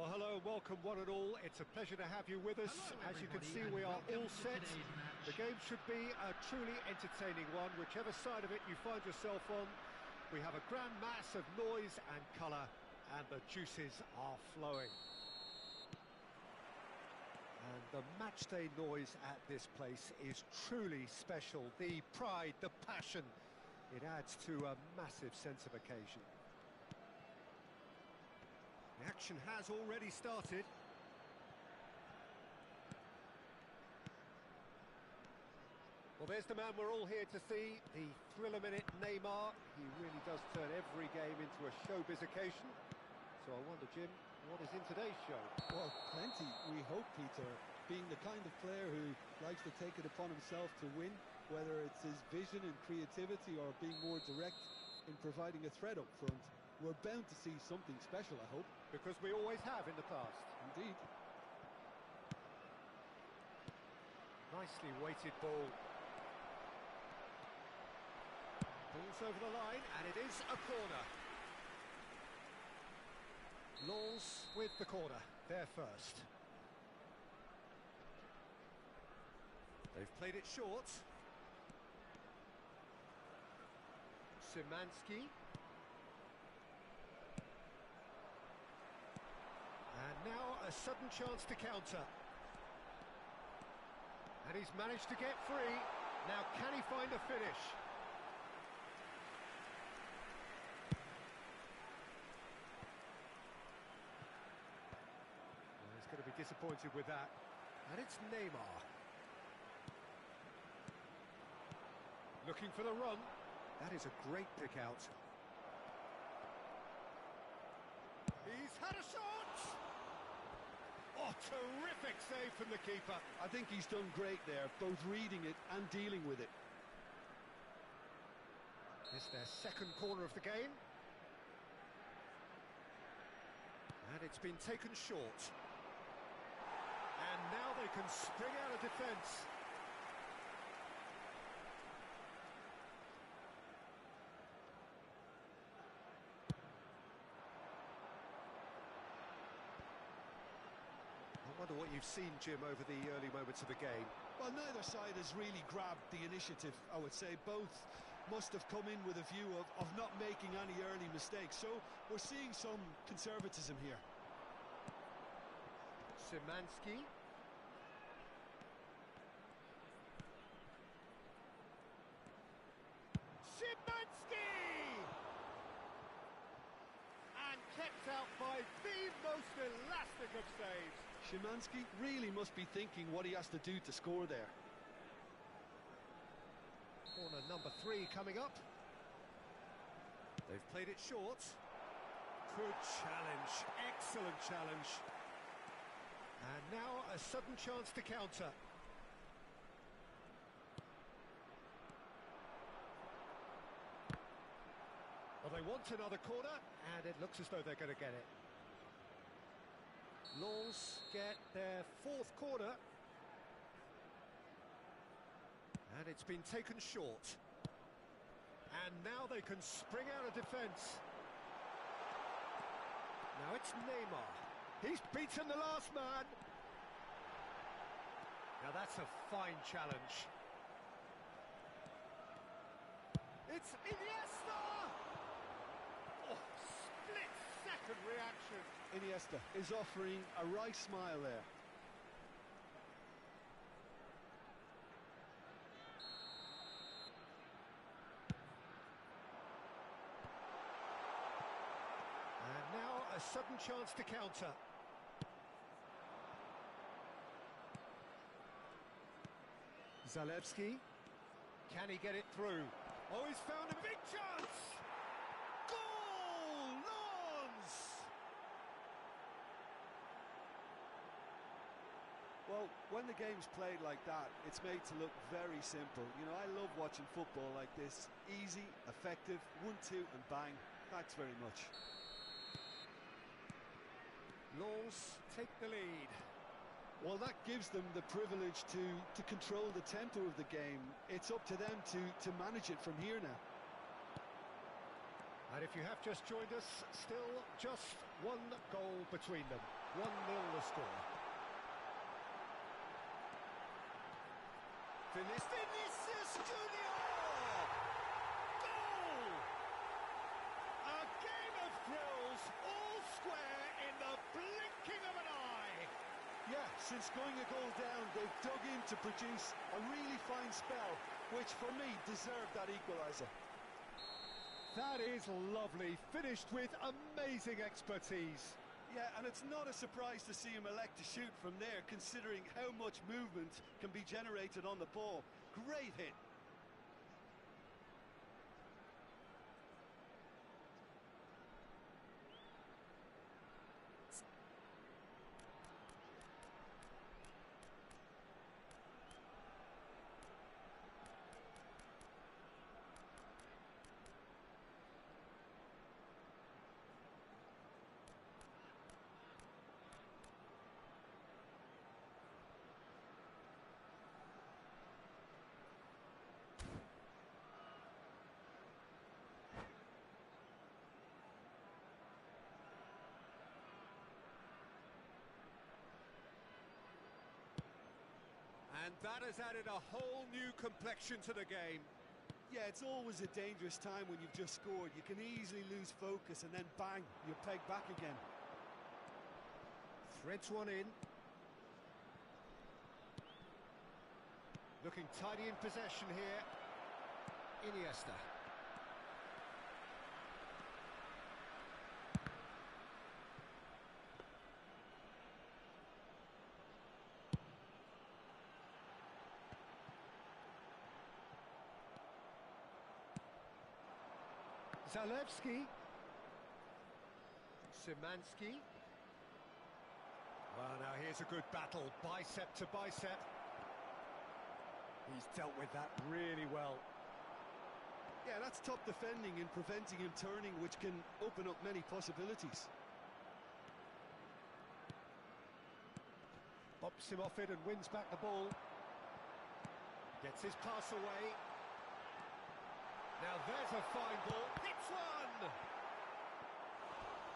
Well, hello, welcome one and all. It's a pleasure to have you with us. Hello, as you can see, and we are welcome all to set. today's match. The game should be a truly entertaining one, whichever side of it you find yourself on. We have a grand mass of noise and colour, and the juices are flowing. And the matchday noise at this place is truly special. The pride, the passion, it adds to a massive sense of occasion. The action has already started. Well, there's the man we're all here to see, the thriller-minute Neymar. He really does turn every game into a showbiz occasion. So I wonder, Jim, what is in today's show? Well, plenty, we hope, Peter. Being the kind of player who likes to take it upon himself to win, whether it's his vision and creativity or being more direct in providing a threat up front, we're bound to see something special, I hope. Because we always have in the past. Indeed. Nicely weighted ball. Ball's over the line, and it is a corner. Laws with the corner, there first. They've played it short. Szymanski. And now a sudden chance to counter. And he's managed to get free. Now can he find a finish? Well, he's going to be disappointed with that. And it's Neymar. Looking for the run. That is a great pick out. He's had a shot! Oh, terrific save from the keeper. I think he's done great there, both reading it and dealing with it. It's their second corner of the game. And it's been taken short. And now they can spring out of defence. I wonder what you've seen, Jim, over the early moments of the game. Well, neither side has really grabbed the initiative, I would say. Both must have come in with a view of not making any early mistakes. So we're seeing some conservatism here. Szymanski. Szymanski! And kept out by the most elastic of saves. Szymanski really must be thinking what he has to do to score there. Corner number 3 coming up. They've played it short. Good challenge, excellent challenge. And now a sudden chance to counter. Well, they want another corner, and it looks as though they're going to get it. Lens get their 4th corner. And it's been taken short. And now they can spring out of defence. Now it's Neymar. He's beaten the last man. Now that's a fine challenge. It's Iniesta! Oh, split-second reaction. Iniesta is offering a wry smile there. And now a sudden chance to counter. Zalewski. Can he get it through? Oh, he's found a big chance! Goal! Lens! Well, when the game's played like that, it's made to look very simple. You know, I love watching football like this. Easy, effective, 1-2 and bang. Thanks very much. Lens take the lead. Well, that gives them the privilege to control the tempo of the game. It's up to them to manage it from here now. And if you have just joined us, still just one goal between them. 1-0 the score. Vinicius Junior! Goal! A game of thrills, all square in the blinking of an eye. Yeah, since going a goal down, they've dug in to produce a really fine spell, which for me deserved that equaliser. That is lovely, finished with amazing expertise. Yeah, and it's not a surprise to see him elect to shoot from there, considering how much movement can be generated on the ball. Great hit. And that has added a whole new complexion to the game. Yeah, it's always a dangerous time when you've just scored. You can easily lose focus and then bang, you're pegged back again. Threads one in. Looking tidy in possession here. Iniesta. Zalewski. Szymanski. Well, now here's a good battle, bicep to bicep. He's dealt with that really well. Yeah, that's top defending and preventing him turning, which can open up many possibilities. Bops him off it and wins back the ball. Gets his pass away. Now there's a fine ball. Hits one!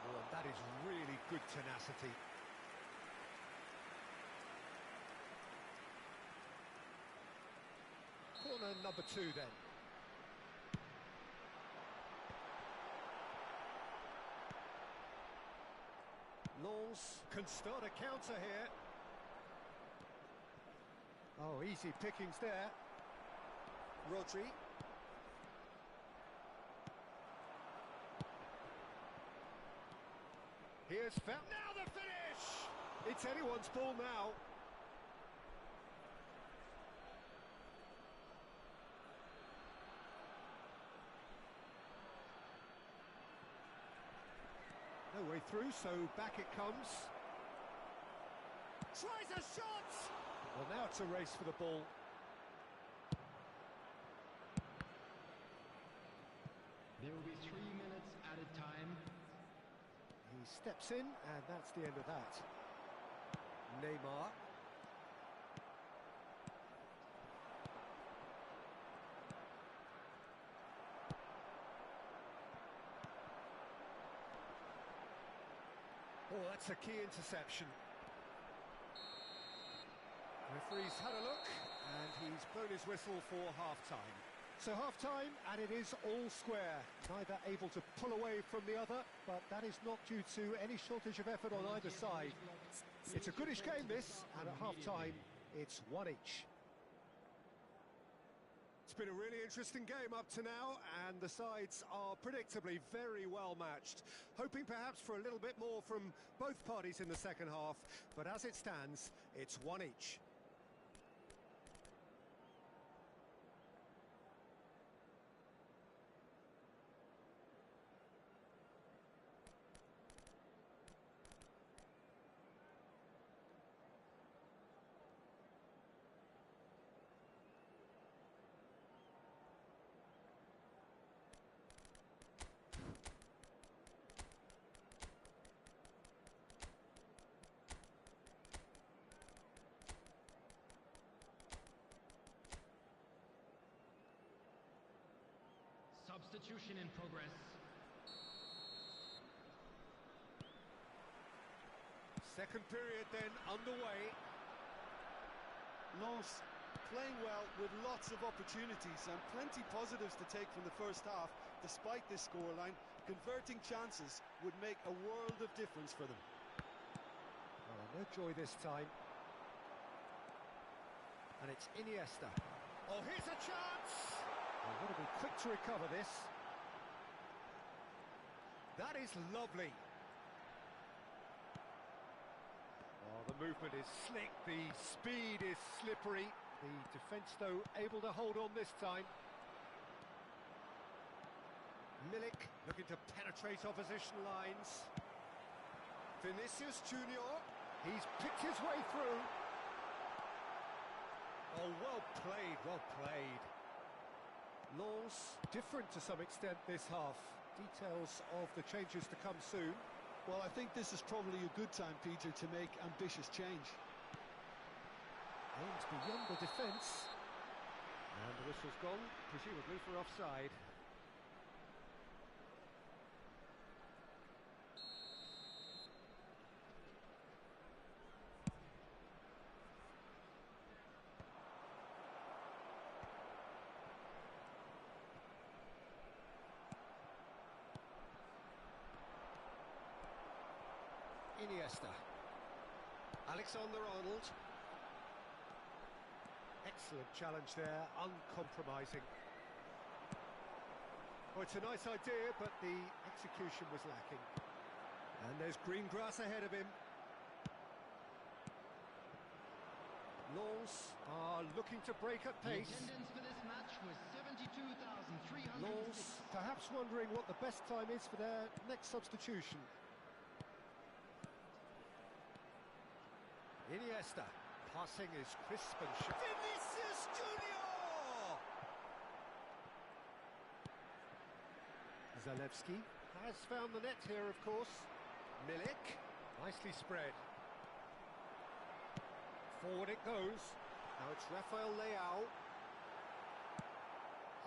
Oh, and that is really good tenacity. Corner number 2 then. Lens can start a counter here. Oh, easy pickings there. Rodri. Here's found. Now the finish! It's anyone's ball now. No way through, so back it comes. Tries a shot! Well, now it's a race for the ball. There will be 3 minutes added time. He steps in, and that's the end of that. Neymar. Oh, that's a key interception. Referee's had a look, and he's blown his whistle for half-time. So half-time, and it is all square. Neither able to pull away from the other, but that is not due to any shortage of effort on either side. It's a goodish game, this, and at half-time, it's 1 each. It's been a really interesting game up to now, and the sides are predictably very well matched. Hoping perhaps for a little bit more from both parties in the second half, but as it stands, it's 1 each. Substitution in progress. Second period then underway. Lens playing well with lots of opportunities and plenty positives to take from the first half. Despite this scoreline, converting chances would make a world of difference for them. Oh, no joy this time. And it's Iniesta. Oh, here's a chance! Well, got to be quick to recover this. That is lovely. Oh, the movement is slick, the speed is slippery. The defence, though, able to hold on this time. Milik looking to penetrate opposition lines. Vinicius Junior, he's picked his way through. Oh, well played, well played. Lens different to some extent this half. Details of the changes to come soon. Well, I think this is probably a good time, Peter, to make ambitious change. Aims beyond the defence. And the whistle's gone, presumably for offside. Iniesta. Alexander-Arnold. Excellent challenge there, uncompromising. Oh, it's a nice idea, but the execution was lacking. And there's green grass ahead of him. Lens are looking to break at The pace. attendance for this match was 72,300. Lens perhaps wondering what the best time is for their next substitution. Iniesta. Passing is crisp and sharp. Vinicius Junior! Zalewski has found the net here, of course. Milik, nicely spread. Forward it goes. Now it's Rafael Leao.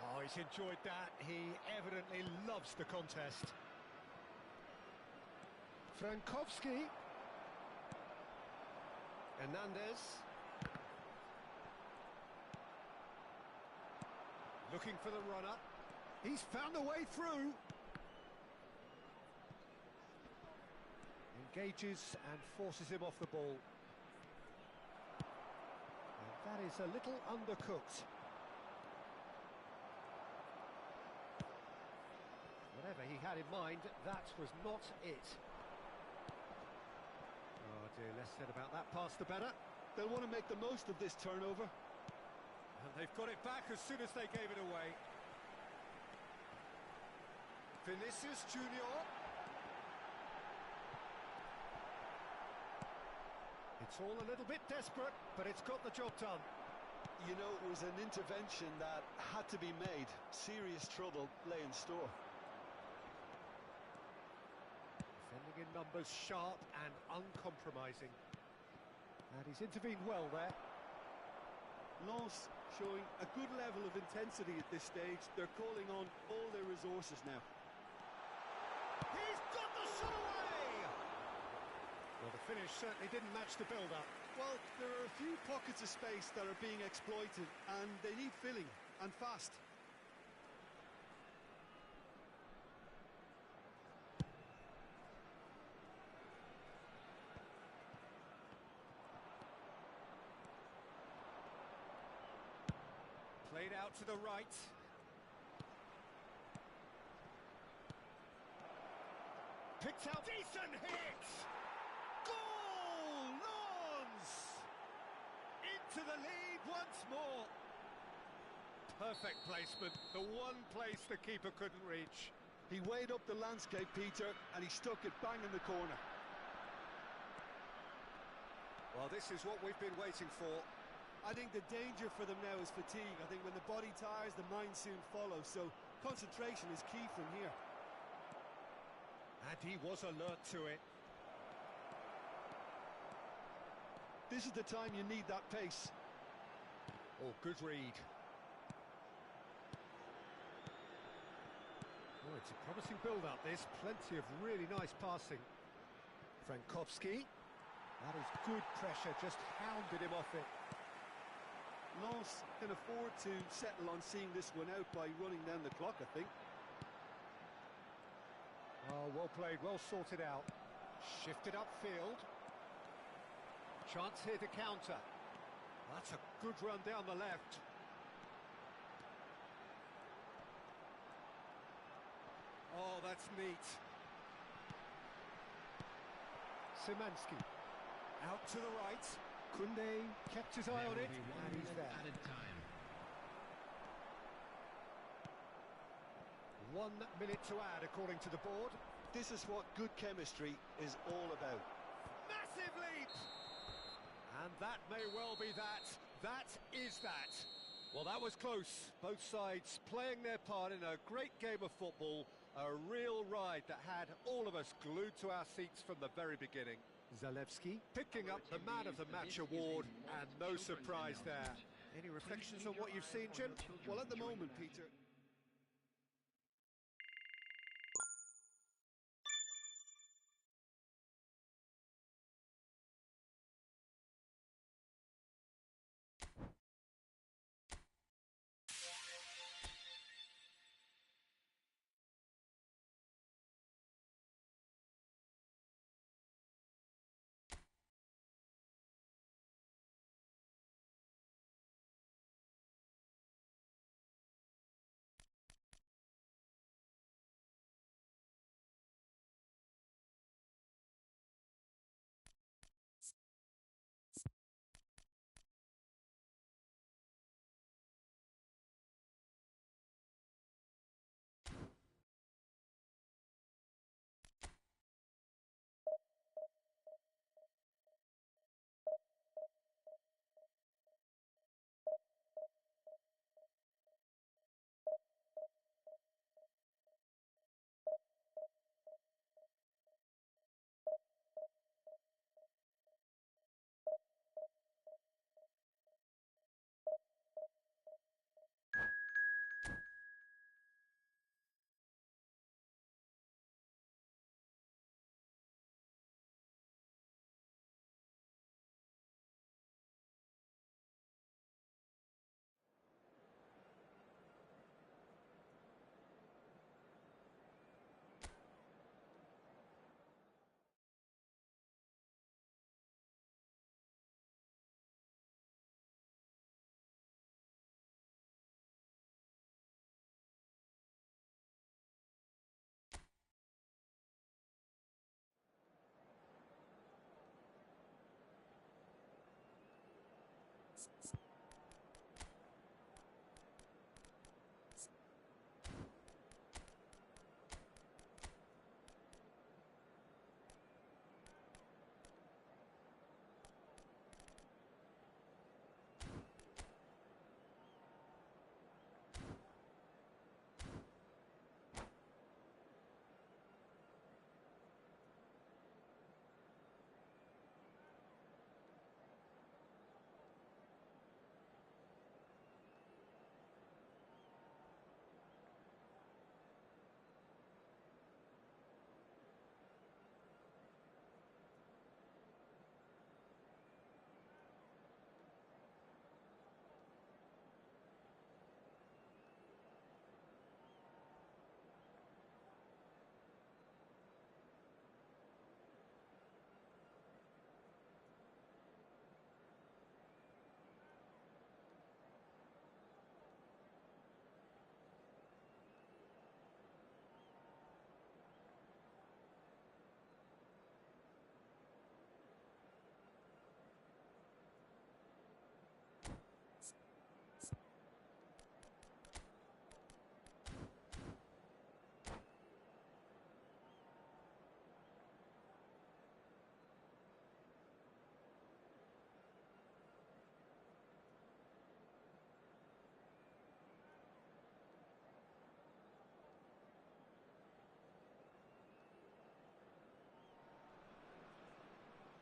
Oh, he's enjoyed that. He evidently loves the contest. Frankowski. Hernandez. Looking for the runner. He's found a way through. Engages and forces him off the ball. And that is a little undercooked. Whatever he had in mind, that was not it. Oh dear, less said about that pass the better. They'll want to make the most of this turnover. And they've got it back as soon as they gave it away. Vinicius Junior. It's all a little bit desperate, but it's got the job done. You know, it was an intervention that had to be made. Serious trouble lay in store. Defending in numbers, sharp and uncompromising. And he's intervened well there. Lens showing a good level of intensity at this stage. They're calling on all their resources now. He's got the shot away! Well, the finish certainly didn't match the build-up. Well, there are a few pockets of space that are being exploited, and they need filling, and fast. Played out to the right. Picked out, decent hit! Goal! Lens! Into the lead once more. Perfect placement, the one place the keeper couldn't reach. He weighed up the landscape, Peter, and he stuck it bang in the corner. Well, this is what we've been waiting for. I think the danger for them now is fatigue. I think when the body tires, the mind soon follows. So concentration is key from here. And he was alert to it. This is the time you need that pace. Oh, good read. Oh, it's a promising build-up, this. Plenty of really nice passing. Frankowski. That is good pressure, just hounded him off it. Lens can afford to settle on seeing this one out by running down the clock, I think. Oh, well played, well sorted out. Shifted upfield. Chance here to counter. That's a good run down the left. Oh, that's neat. Szymanski. Out to the right. Kunde kept his eye on it, and he's there. Added time. 1 minute to add, according to the board. This is what good chemistry is all about. Massive leap! And that may well be that. That is that. Well, that was close. Both sides playing their part in a great game of football. A real ride that had all of us glued to our seats from the very beginning. Zalewski picking up the Man of the Match award, and no surprise there. Any reflections on what you've seen, Jim? Well, at the moment, Peter...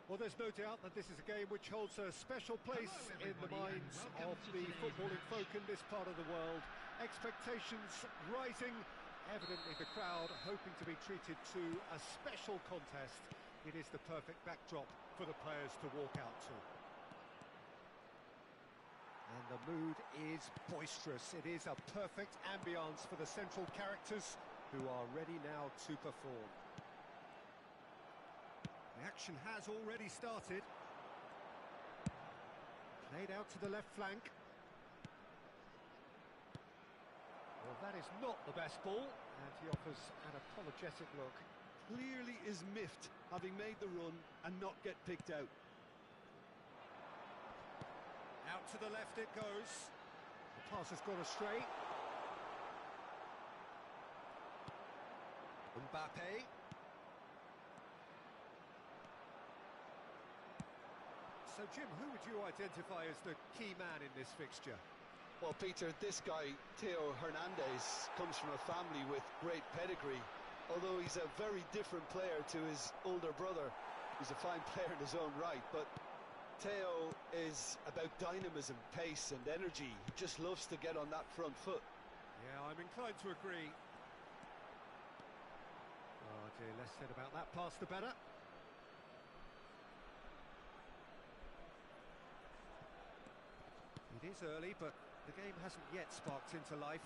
Well, there's no doubt that this is a game which holds a special place in the minds of the footballing folk in this part of the world. Expectations rising, evidently the crowd hoping to be treated to a special contest. it is the perfect backdrop for the players to walk out to. And the mood is boisterous. It is a perfect ambience for the central characters who are ready now to perform. The action has already started. Played out to the left flank. Well, that is not the best ball, and he offers an apologetic look. Clearly is miffed, having made the run and not get picked out. Out to the left it goes. The pass has gone astray. Mbappe. So, Jim, who would you identify as the key man in this fixture? Well, Peter, this guy, Theo Hernandez, comes from a family with great pedigree. Although he's a very different player to his older brother, he's a fine player in his own right, but Theo is about dynamism, pace and energy. He just loves to get on that front foot. Yeah, I'm inclined to agree. Oh dear, less said about that pass the better. It is early, but the game hasn't yet sparked into life.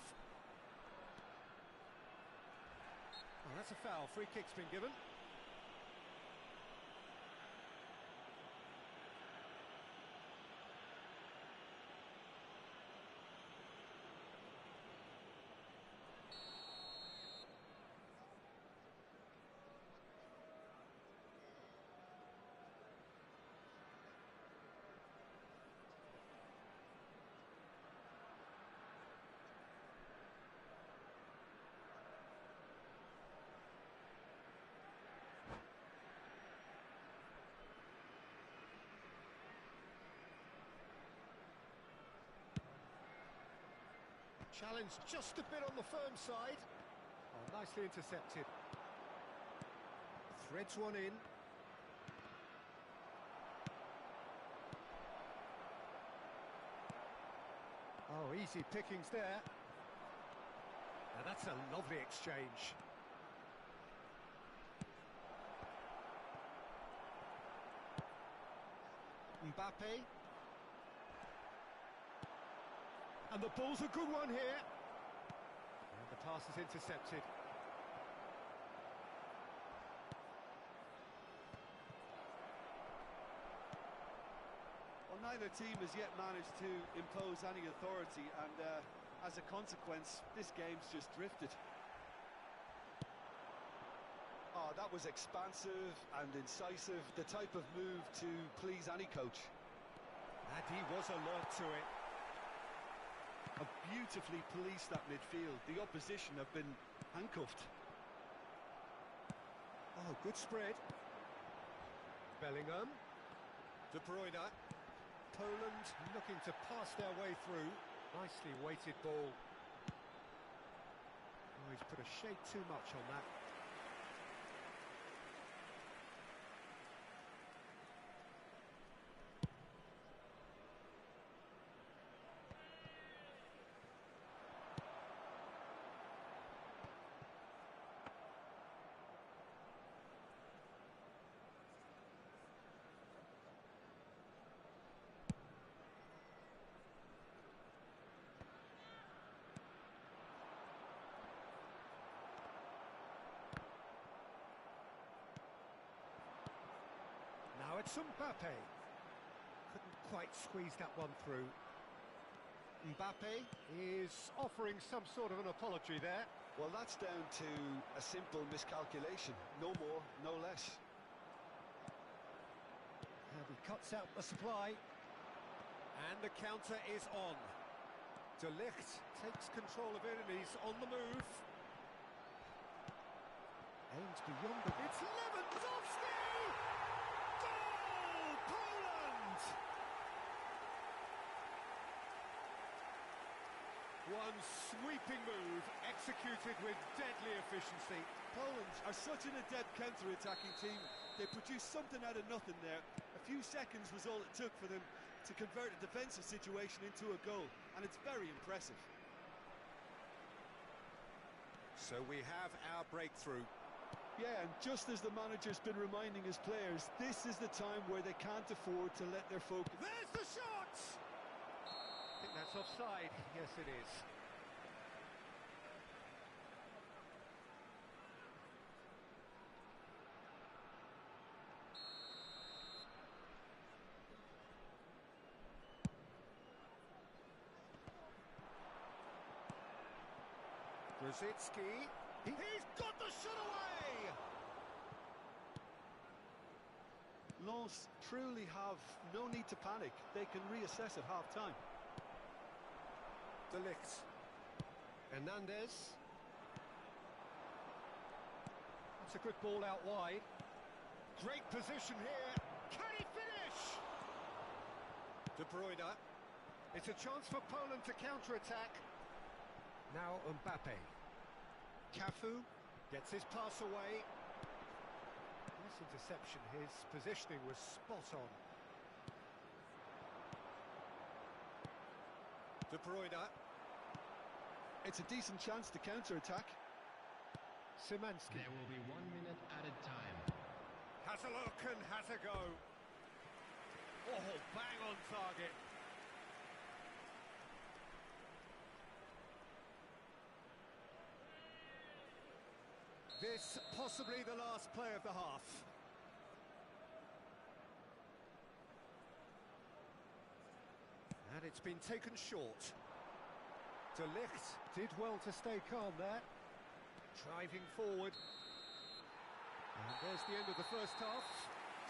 Oh, that's a foul. Free kick's been given. Challenge just a bit on the firm side. Oh, nicely intercepted. Threads one in. Oh, easy pickings there. Now that's a lovely exchange. Mbappe. And the ball's a good one here. And the pass is intercepted. Well, neither team has yet managed to impose any authority, and as a consequence, this game's just drifted. Oh, that was expansive and incisive, the type of move to please any coach. And he was alert to it. Have beautifully policed that midfield. The opposition have been handcuffed. Oh, good spread. Bellingham. De Bruyne. Poland looking to pass their way through. Nicely weighted ball. Oh, he's put a shade too much on that. Now it's Mbappe. Couldn't quite squeeze that one through. Mbappe is offering some sort of an apology there. Well, that's down to a simple miscalculation. No more, no less. And he cuts out the supply. And the counter is on. De Ligt takes control of it and he's on the move. Aims beyond the... It's Lewandowski! Goal! Poland! One sweeping move, executed with deadly efficiency. Poland are such an adept counter-attacking team. They produced something out of nothing there. A few seconds was all it took for them to convert a defensive situation into a goal, and it's very impressive. So we have our breakthrough. Yeah, and just as the manager's been reminding his players, this is the time where they can't afford to let their focus... There's the shot! I think that's offside. Yes, it is. Rosicki. He's got the shot away! Lens truly have no need to panic. They can reassess at half-time. De Ligt. Hernandez. That's a good ball out wide. Great position here. Can he finish? De Bruyne. It's a chance for Poland to counter-attack. Now Mbappe. Cafu gets his pass away. Nice interception. His positioning was spot on. De Bruyne. It's a decent chance to counter-attack. Szymanski. There will be 1 minute added time. Has a look and has a go. Oh, bang on target. This possibly the last play of the half. And it's been taken short. De Ligt did well to stay calm there. Driving forward. And there's the end of the first half.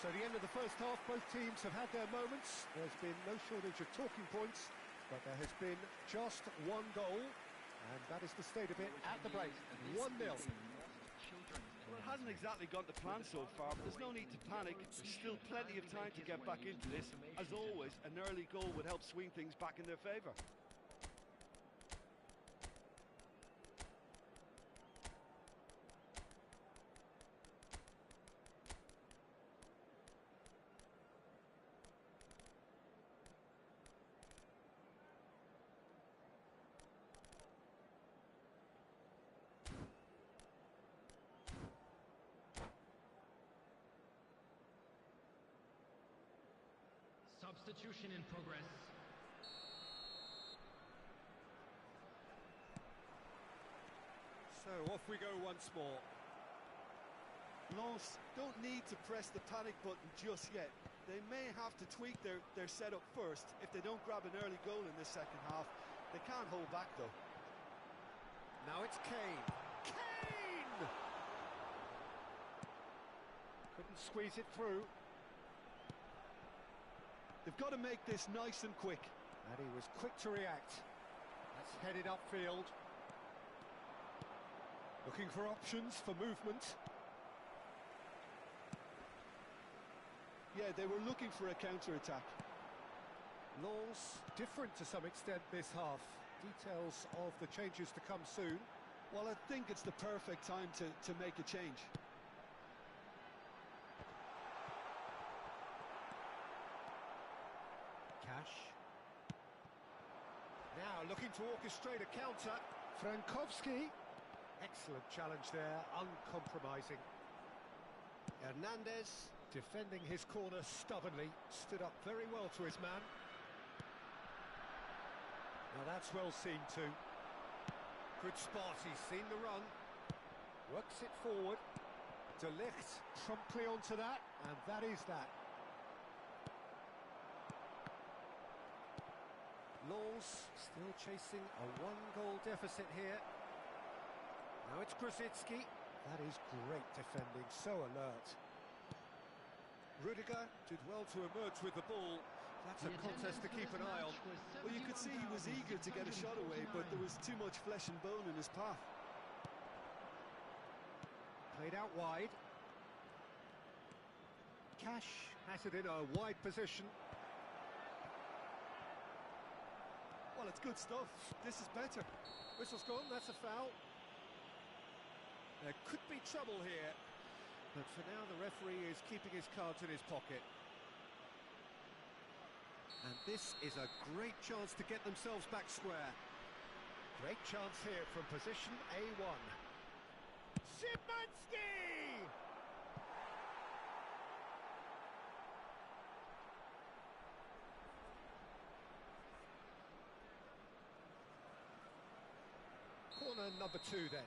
So the end of the first half, both teams have had their moments. There's been no shortage of talking points, but there has been just one goal. And that is the state of it at the break. 1-0. Well, it hasn't exactly gone to plan so far, but there's no need to panic. There's still plenty of time to get back into this. As always, an early goal would help swing things back in their favour. Substitution in progress. So off we go once more. Lens don't need to press the panic button just yet. They may have to tweak their setup first. If they don't grab an early goal in this second half, they can't hold back though. Now it's Kane. Kane! Couldn't squeeze it through. They've got to make this nice and quick. And he was quick to react. That's headed upfield. Looking for options for movement. Yeah, they were looking for a counter-attack. Lens different to some extent this half. Details of the changes to come soon. Well, I think it's the perfect time to make a change. Cash. Now looking to orchestrate a counter. Frankowski. Excellent challenge there, uncompromising. Hernandez defending his corner stubbornly. Stood up very well to his man. Now that's well seen too. Good spot, he's seen the run. Works it forward. De Ligt promptly onto that, and that is that. Lens still chasing a one-goal deficit here. Now it's Grosicki. That is great defending, so alert. Rudiger did well to emerge with the ball. That's a contest to keep an eye on. Well, you could see he was eager to get a shot away, but there was too much flesh and bone in his path. Played out wide. Cash has it in a wide position. Well, it's good stuff. This is better. Whistle's gone, that's a foul. There could be trouble here. But for now, the referee is keeping his cards in his pocket. And this is a great chance to get themselves back square. Great chance here from position A1. Szymanski! linesman number 2 then.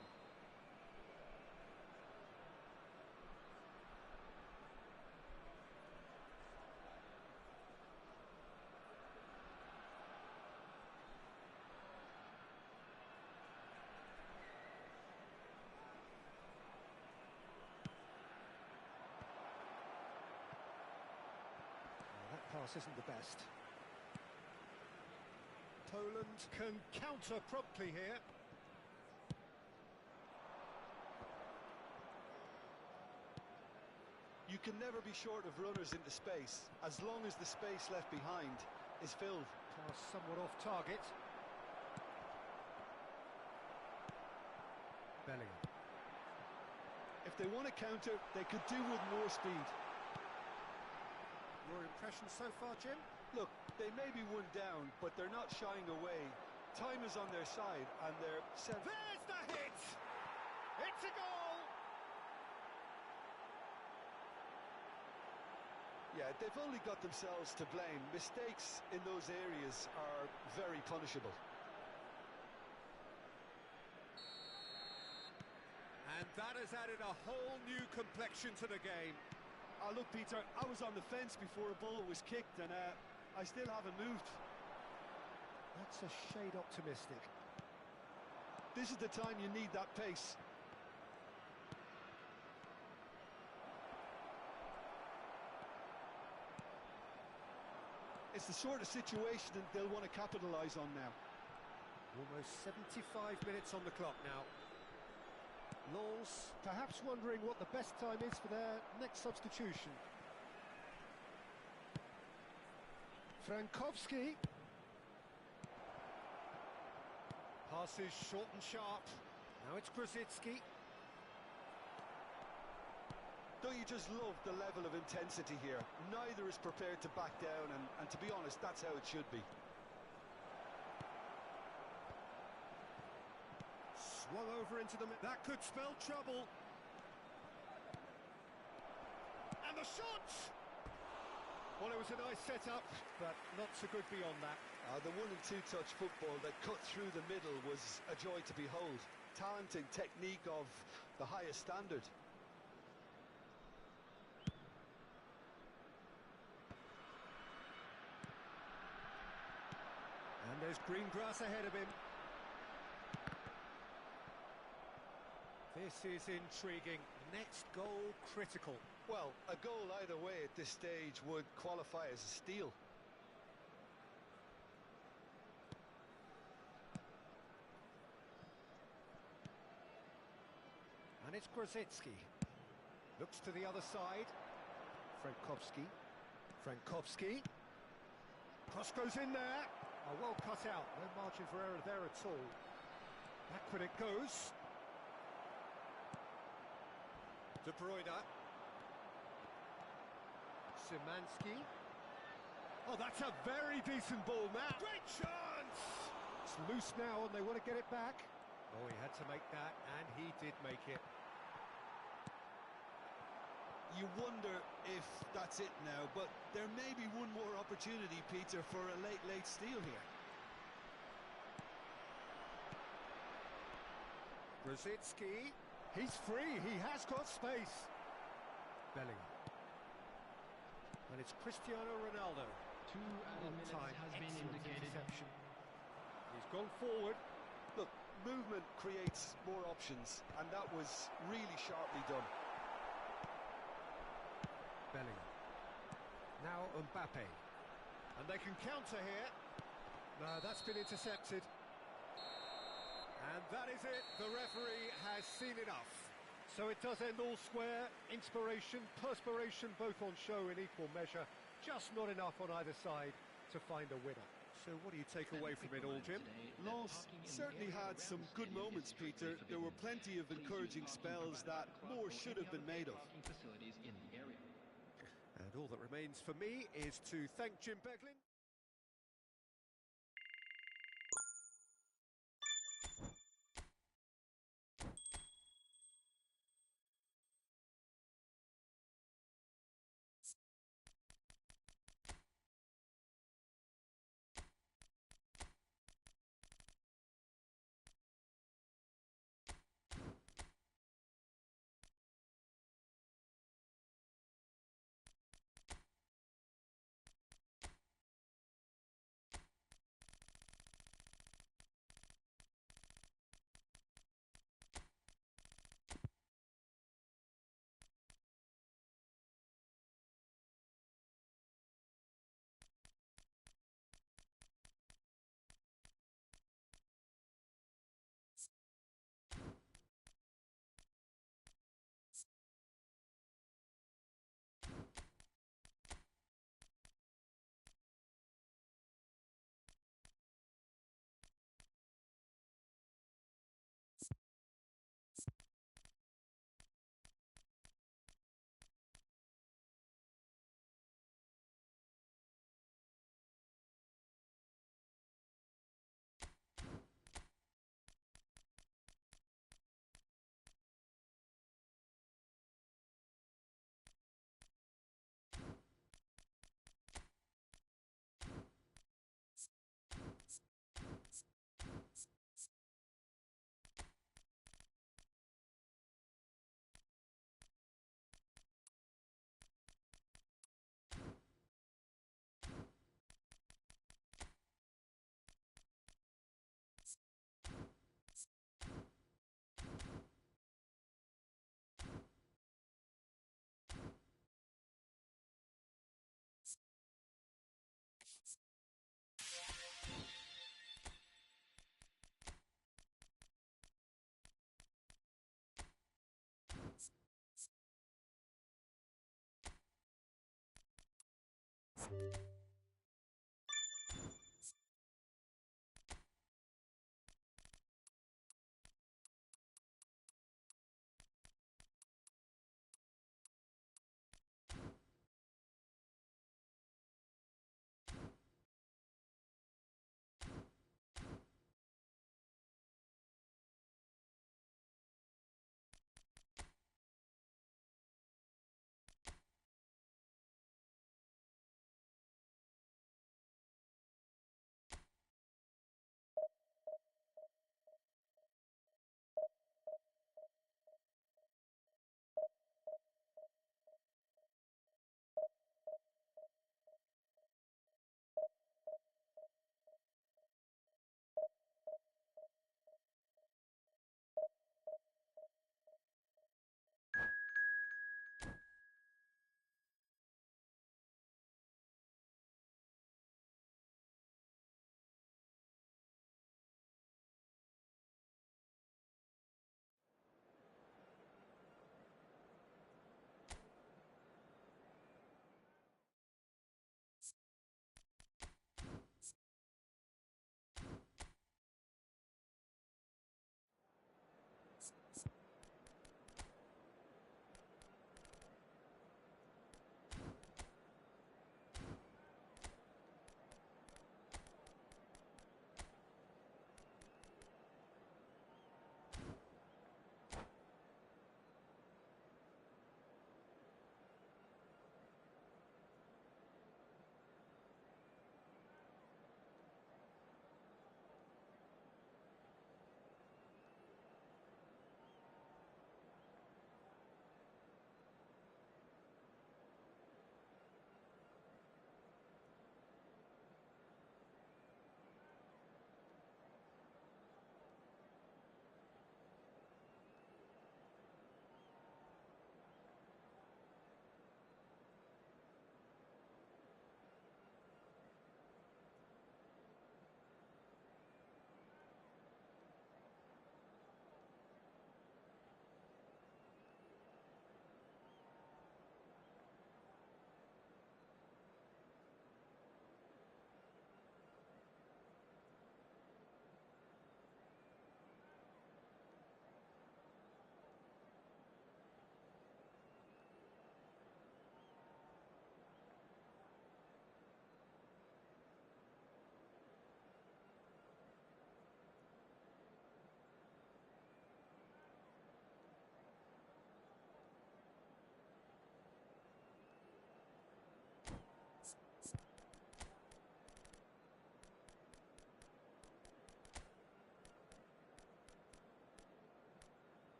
That pass isn't the best. Poland can counter promptly here. You can never be short of runners into space, as long as the space left behind is filled. Pass somewhat off target. Bellingham. If they want to counter, they could do with more speed. Your impression so far, Jim? Look, they may be one down, but they're not shying away. Time is on their side, and they're set. There's the hit! It's a goal! Yeah, they've only got themselves to blame. Mistakes in those areas are very punishable. And that has added a whole new complexion to the game. Look, Peter, I was on the fence before a ball was kicked, and I still haven't moved. That's a shade optimistic. This is the time you need that pace. It's the sort of situation that they'll want to capitalise on now. Almost 75 minutes on the clock now. Lawes perhaps wondering what the best time is for their next substitution. Frankowski. Passes short and sharp. Now it's Grosicki. Don't you just love the level of intensity here? Neither is prepared to back down, and to be honest, that's how it should be. Swung over into the... That could spell trouble. And the shot! Well, it was a nice setup, but not so good beyond that. The 1- and 2-touch football that cut through the middle was a joy to behold. Talent and technique of the highest standard. And there's green grass ahead of him. This is intriguing. Next goal critical. Well, a goal either way at this stage would qualify as a steal. And it's Grosicki. Looks to the other side. Frankowski. Cross goes in there. Oh, well cut out. No margin for error there at all. Backward it goes. De Bruyne. Szymanski. Oh, that's a very decent ball now. Great chance! It's loose now and they want to get it back. Oh, he had to make that, and he did make it. You wonder if that's it now, but there may be one more opportunity, Peter, for a late steal here. Grosicki. He's free, he has got space. Bellingham. And it's Cristiano Ronaldo. 2 added minutes has been indicated. Interception. He's gone forward. Look, movement creates more options, and that was really sharply done. Bellingham. Now Mbappe. And they can counter here. No, that's been intercepted. And that is it. The referee has seen enough. So it does end all square. Inspiration, perspiration, both on show in equal measure. Just not enough on either side to find a winner. So what do you take away from it all, Jim? Lawes certainly had some good moments, Peter. There were plenty of encouraging spells that more should have been made of. And all that remains for me is to thank Jim Beglin.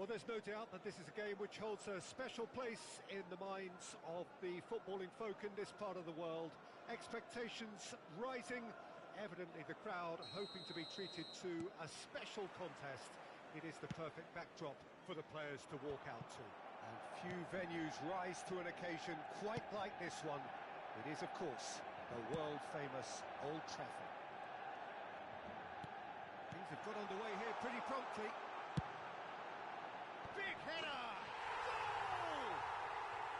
Well, there's no doubt that this is a game which holds a special place in the minds of the footballing folk in this part of the world. Expectations rising, evidently the crowd hoping to be treated to a special contest. It is the perfect backdrop for the players to walk out to. And few venues rise to an occasion quite like this one. It is, of course, the world-famous Old Trafford. Things have got underway here pretty promptly. Big header! Goal!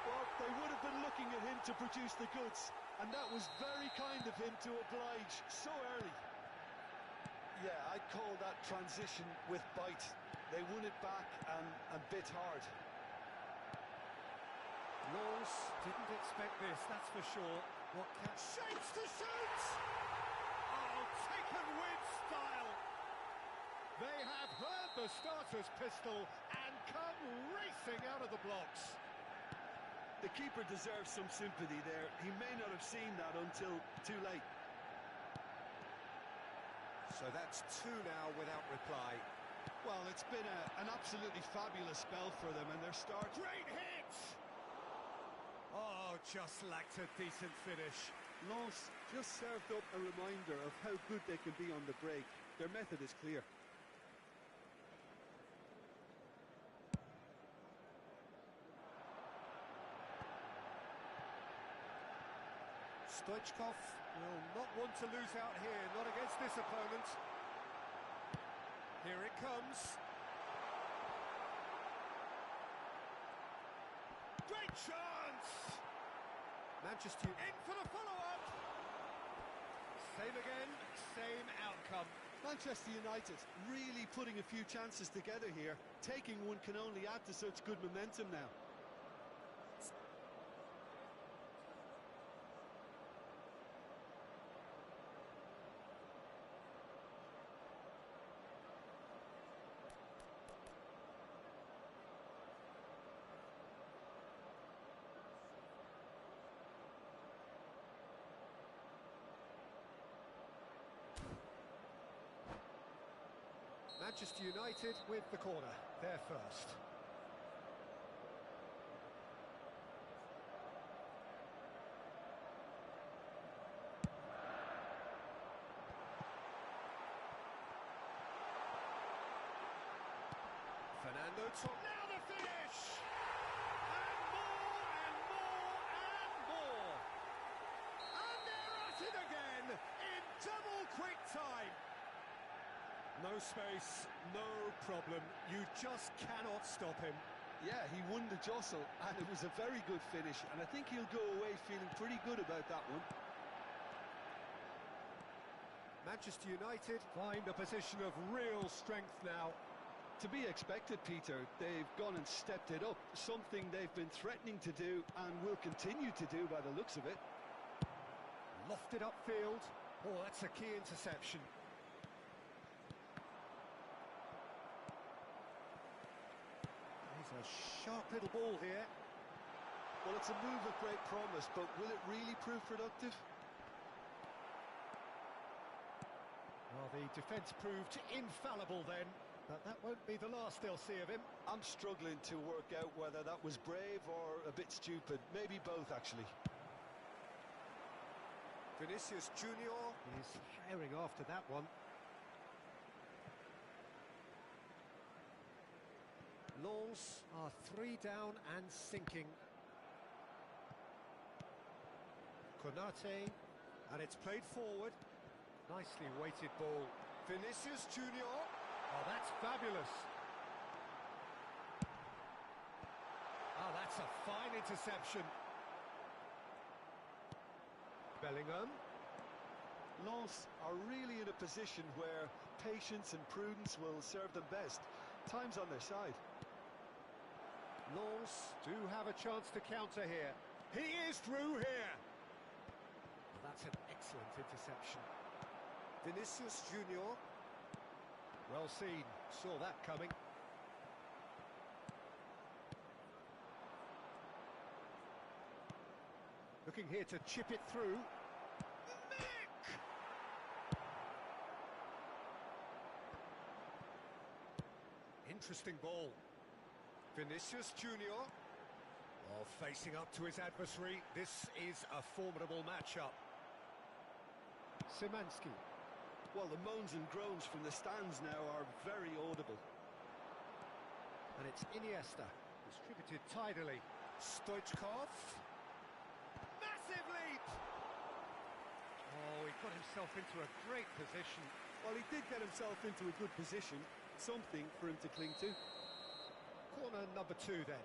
Well, they would have been looking at him to produce the goods, and that was very kind of him to oblige so early. Yeah, I'd call that transition with bite. They won it back and bit hard. Laws didn't expect this, that's for sure. What can... Shapes to shoot! Oh, taken with style! They have heard the starter's pistol and come racing out of the blocks. The keeper deserves some sympathy there. He may not have seen that until too late. So that's two now without reply. Well, it's been an absolutely fabulous spell for them, and their start... Great hit! Oh, just lacked a decent finish. Lens just served up a reminder of how good they can be on the break. Their method is clear. Squqd will not want to lose out here, not against this opponent. Here it comes. Great chance! Manchester In for the follow-up! same again, same outcome. Manchester United really putting a few chances together here. Taking one can only add to such good momentum now. Manchester United with the corner, they're first. Fernando Torres. Now the finish! And more and more and more! And they're at it again in double quick time! No space, no problem. You just cannot stop him. Yeah, he won the jostle, and it was a very good finish, and I think he'll go away feeling pretty good about that one. Manchester United find a position of real strength now. To be expected, Peter. They've gone and stepped it up, something they've been threatening to do and will continue to do by the looks of it. Lofted upfield. Oh, that's a key interception. A sharp little ball here. Well, it's a move of great promise, but will it really prove productive? Well, the defence proved infallible then, but that won't be the last they'll see of him. I'm struggling to work out whether that was brave or a bit stupid. Maybe both, actually. Vinicius Junior is firing after that one. Lens are 3 down and sinking. Konate, and it's played forward. Nicely weighted ball. Vinicius Junior. Oh, that's fabulous. Oh, that's a fine interception. Bellingham. Lens are really in a position where patience and prudence will serve them best. Time's on their side. Lens do have a chance to counter here. He is through here. Well, that's an excellent interception. Vinicius Junior. Well seen, saw that coming. Looking here to chip it through. Mick! Interesting ball. Vinicius Junior. Oh, facing up to his adversary. This is a formidable matchup. Szymanski. Well, the moans and groans from the stands now are very audible. And it's Iniesta. Distributed tidily. Squqd. Massive leap! Oh, he got himself into a great position. Well, he did get himself into a good position. Something for him to cling to. Corner number 2 then.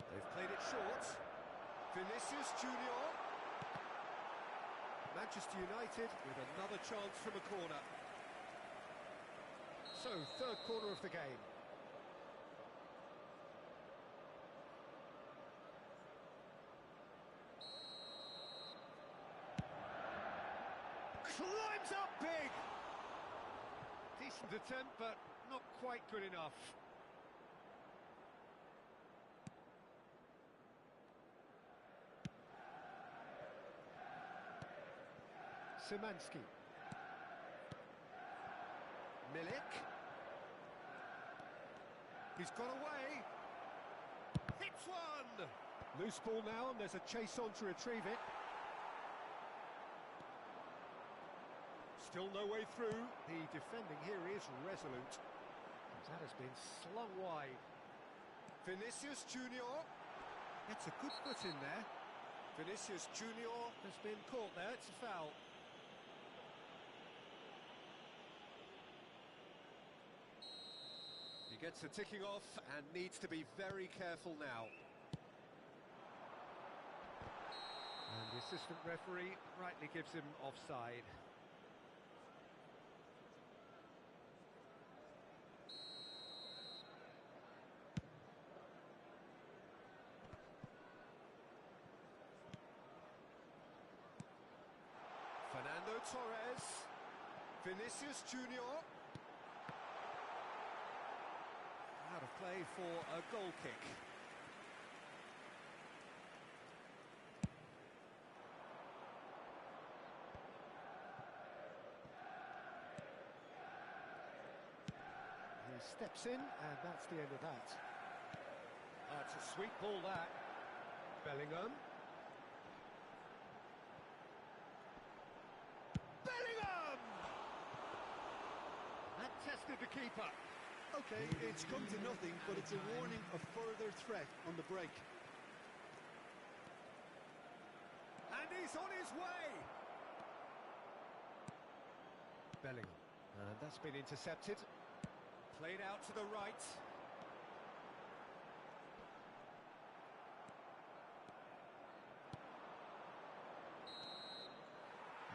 They've played it short. Vinicius Junior. Manchester United with another chance from a corner. So, third corner of the game. Climbs up big! Decent attempt, but not quite good enough. Szymanski. Milik. He's got away. Hits one! Loose ball now, and there's a chase on to retrieve it. Still no way through. The defending here is resolute. That has been slung wide. Vinicius Junior gets a good foot in there. Vinicius Junior has been caught there. It's a foul. He gets a ticking off and needs to be very careful now. And the assistant referee rightly gives him offside. Fernando Torres, Vinicius Junior. Out of play for a goal kick. He steps in, and that's the end of that. That's a sweet ball, that. Bellingham. That tested the keeper. Okay, it's come to nothing, but it's a warning of further threat on the break. And he's on his way. Bellingham. And that's been intercepted. Played out to the right.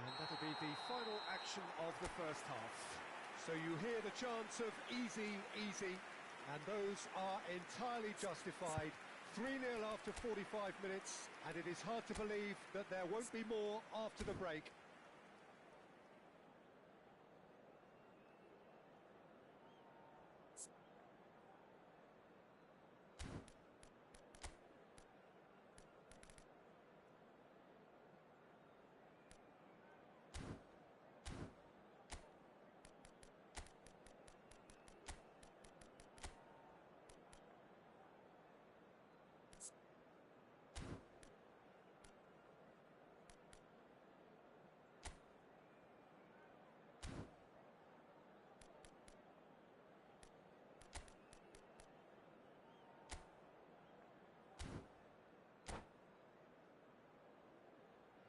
And that'll be the final action of the first half. So you hear the chants of easy, easy, and those are entirely justified. 3-0 after 45 minutes, and it is hard to believe that there won't be more after the break.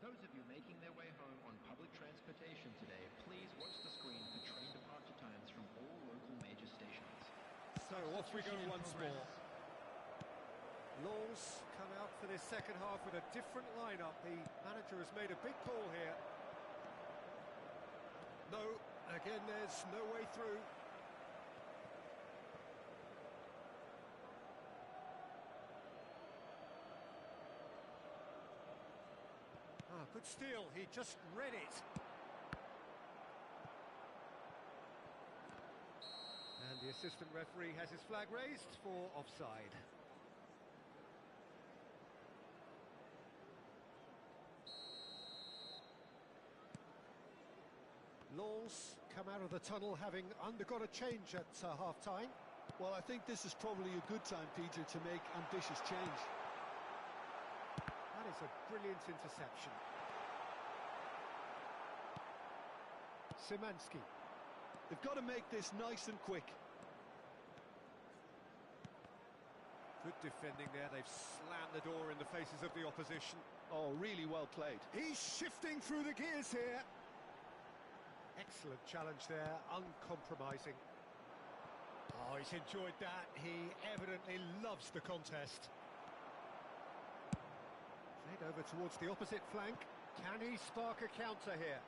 Those of you making their way home on public transportation today, please watch the screen for train departure times from all local major stations. So off we go once more. Lens come out for this second half with a different lineup. The manager has made a big call here. No, again there's no way through. Good steal, he just read it. And the assistant referee has his flag raised for offside. Lens come out of the tunnel having undergone a change at half-time. Well, I think this is probably a good time, Peter, to make ambitious change. That is a brilliant interception. Szymanski. They've got to make this nice and quick. Good defending there, they've slammed the door in the faces of the opposition. Oh, really well played. He's shifting through the gears here. Excellent challenge there, uncompromising. Oh, he's enjoyed that. He evidently loves the contest. Played over towards the opposite flank. Can he spark a counter here?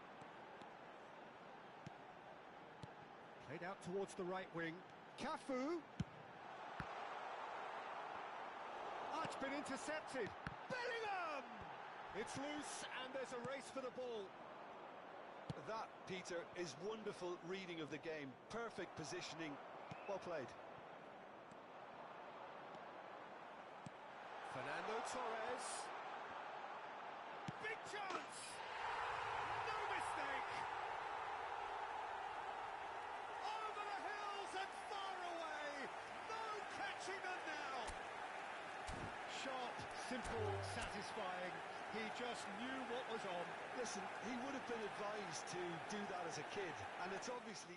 Played out towards the right wing. Cafu. Oh, it's been intercepted. Bellingham! It's loose and there's a race for the ball. That, Peter, is wonderful reading of the game. Perfect positioning. Well played. Fernando Torres. Big chance! No mistake! Over the hills and far away! No catching them now! Sharp, simple, satisfying. He just knew what was on. Listen, he would have been advised to do that as a kid, and it's obviously...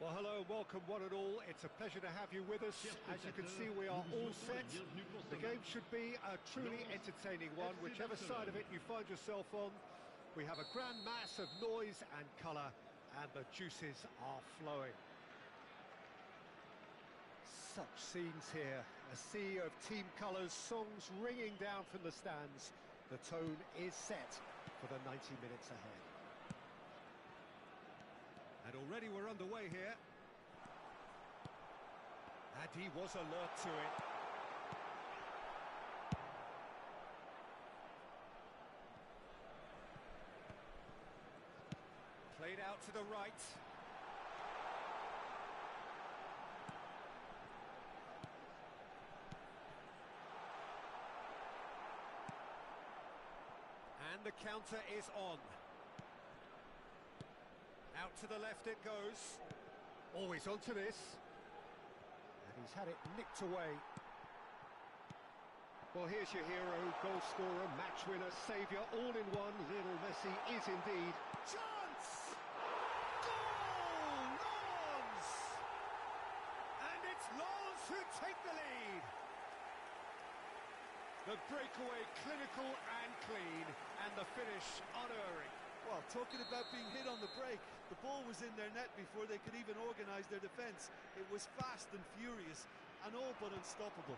Well, hello, welcome one and all. It's a pleasure to have you with us. As you can see, we are all set. The game should be a truly entertaining one, whichever side of it you find yourself on. We have a grand mass of noise and colour, and the juices are flowing. Such scenes here, a sea of team colours, songs ringing down from the stands. The tone is set for the 90 minutes ahead. And already we're underway here. And he was alert to it. Played out to the right. And the counter is on. Out to the left it goes. Always onto this. And he's had it nicked away. Well, here's your hero, goal scorer, match winner, saviour, all in one. Lionel Messi is indeed. Chance! Goal! Lons! And it's Lons who take the lead. The breakaway clinical and clean, and the finish unerring. Well, talking about being hit on the break, the ball was in their net before they could even organise their defence. It was fast and furious, and all but unstoppable.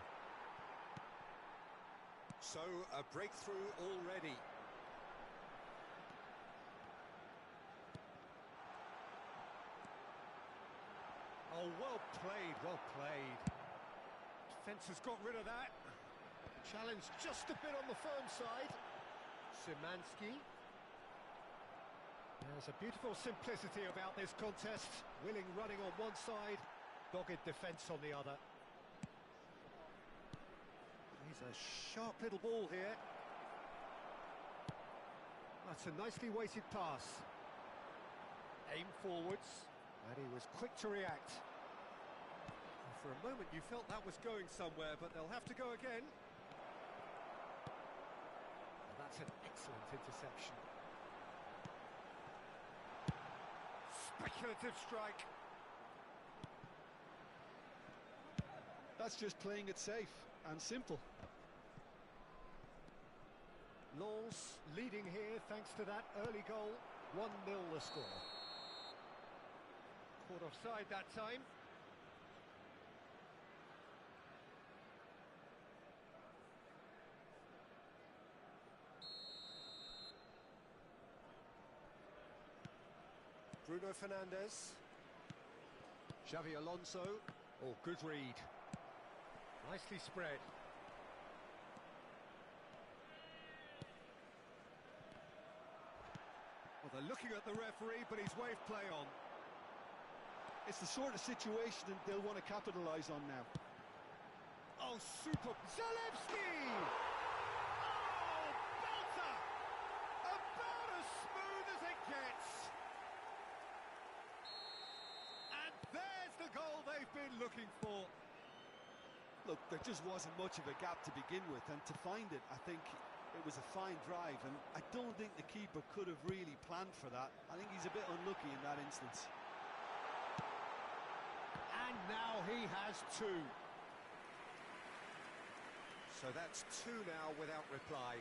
So, a breakthrough already. Oh, well played, well played. Defence has got rid of that. Challenge just a bit on the firm side. Szymanski. There's a beautiful simplicity about this contest. Willing running on one side, dogged defence on the other. He's a sharp little ball here. That's a nicely weighted pass. Aim forwards, and he was quick to react. For a moment you felt that was going somewhere, but they'll have to go again. And that's an excellent interception. Speculative strike. That's just playing it safe and simple. Lens leading here thanks to that early goal. 1-0 the score. Caught offside that time. Bruno Fernandes. Xavi Alonso. Oh, good read. Nicely spread. Well, they're looking at the referee, but he's waved play on. It's the sort of situation that they'll want to capitalise on now. Oh, super. Zalewski! Oh, belter! About as smooth as it gets. And there's the goal they've been looking for. Look, there just wasn't much of a gap to begin with, and to find it, I think it was a fine drive, and I don't think the keeper could have really planned for that. I think he's a bit unlucky in that instance. And now he has two. So that's two now without reply.